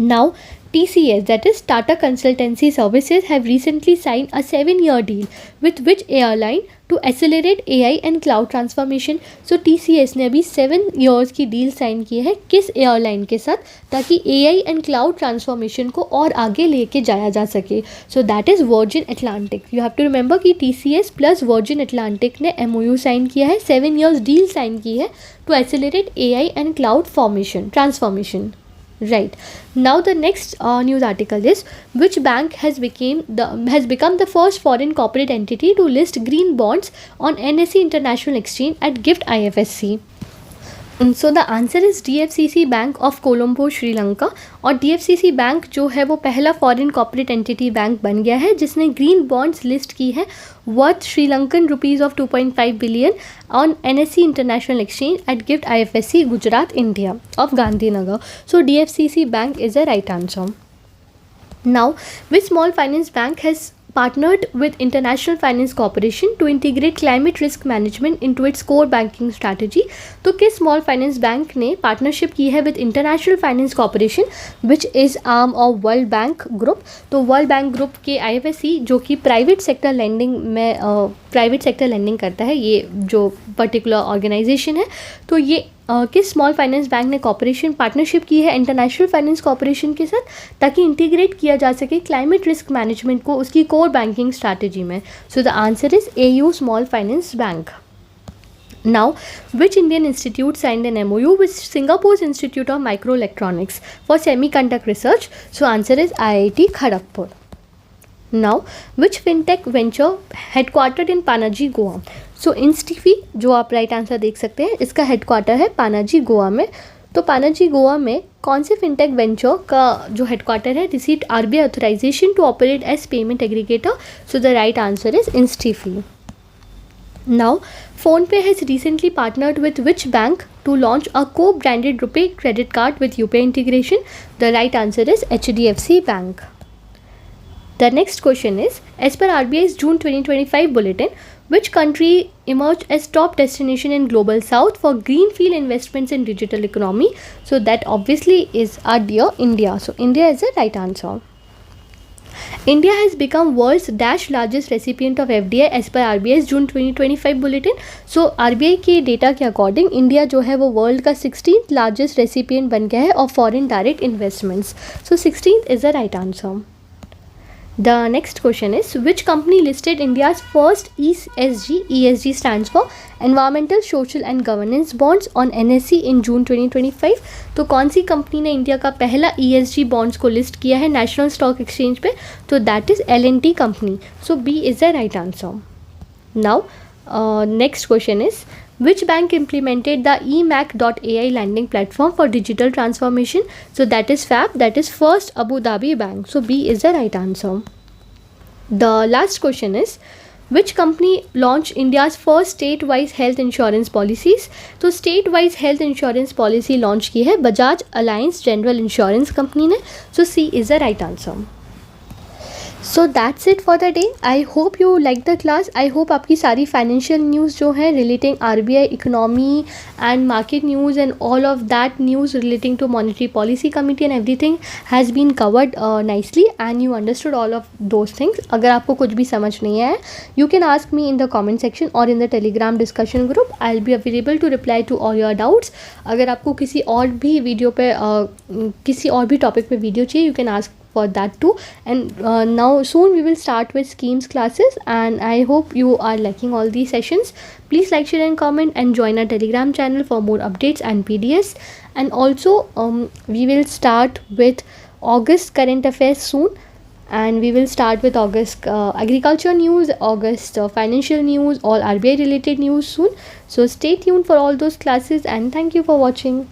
Now, TCS, that is Tata Consultancy Services, have recently signed a 7-year deal with which airline to accelerate AI and cloud transformation. So TCS ने अभी 7 years की deal sign की है किस airline के साथ, ताकि AI and cloud transformation को और आगे लेके जाया जा सके. So that is Virgin Atlantic. You have to remember कि TCS plus Virgin Atlantic ने MOU साइन किया है, 7 years डील साइन की है to accelerate AI and cloud transformation. Right. Now the next news article is, which bank has become the first foreign corporate entity to list green bonds on NSE International Exchange at GIFT IFSC? So the answer is DFCC Bank of Colombo, Sri Lanka. और DFCC bank जो है वो पहला foreign corporate entity bank बन गया है जिसने green bonds list की है worth Sri Lankan rupees of 2.5 billion on NSE international exchange at GIFT IFSC Gujarat India of Gandhinagar. So DFCC bank is the right answer. Now, which small finance bank has partnered with International Finance Corporation to integrate climate risk management into its core banking strategy? तो किस small finance bank ने partnership की है with International Finance Corporation, which is arm of World Bank Group? तो World Bank Group के IFSC जो कि private sector lending करता है, ये जो पर्टिकुलर ऑर्गेनाइजेशन है, तो ये किस स्मॉल फाइनेंस बैंक ने पार्टनरशिप की है इंटरनेशनल फाइनेंस कॉर्पोरेशन के साथ, ताकि इंटीग्रेट किया जा सके क्लाइमेट रिस्क मैनेजमेंट को उसकी कोर बैंकिंग स्ट्रैटेजी में. So the answer is AU small finance bank. Now, which Indian institute signed an MOU with Singapore's Institute of Microelectronics for semiconductor research? So answer is IIT Kharagpur. Now, which fintech venture headquartered in Panaji, Goa? So Instifi, जो आप right answer देख सकते हैं, इसका headquarter है पानाजी गोवा में. तो पानाजी गोवा में कौन से फिनटेक वेंचर का जो हेडक्वार्टर है received RBI authorisation to operate as payment aggregator? So the right answer is Instifi. Now, PhonePe has recently partnered with which bank to launch a co-branded RuPay credit card with UPI integration? The right answer is HDFC Bank. The next question is, as per RBI's June 2025 bulletin, which country emerged as top destination in Global South for greenfield investments in digital economy? So that obviously is our dear India. So India is the right answer. India has become world's largest recipient of FDI as per RBI's June 2025 bulletin. So RBI के data के according India जो है वो world का 16th largest recipient बन गया है of foreign direct investments. So 16th is the right answer. The next question is, which company listed India's first ESG stands for Environmental, Social and Governance bonds on NSE in June 2025? तो कौन सी company ने India का पहला ESG bonds को list किया है national stock exchange पे? तो that is L&T company. So B is the right answer. Now next question is, which bank implemented the eMACH.ai lending platform for digital transformation? So that is FAB, that is First Abu Dhabi Bank. So B is the right answer. The last question is, which company launched India's first state-wise health insurance policies? तो state-wise health insurance policy launch की है Bajaj Allianz General Insurance Company ने. So C is the right answer. So that's it for the day. I hope you like the class. I hope आपकी सारी financial news जो है relating RBI economy and market news and all of that news relating to monetary policy committee and everything has been covered nicely and you understood all of those things. अगर आपको कुछ भी समझ नहीं आया, you can ask me in the comment section और in the Telegram discussion group. I will be available to reply to all your doubts. अगर आपको किसी और भी वीडियो पे किसी और भी टॉपिक पे वीडियो चाहिए, you can ask for that too. And now soon we will start with schemes classes, and I hope you are liking all these sessions. Please like, share and comment, and join our telegram channel for more updates and PDS. And also we will start with August current affairs soon, and we will start with August agriculture news, August financial news, all RBI related news soon. So stay tuned for all those classes, and thank you for watching.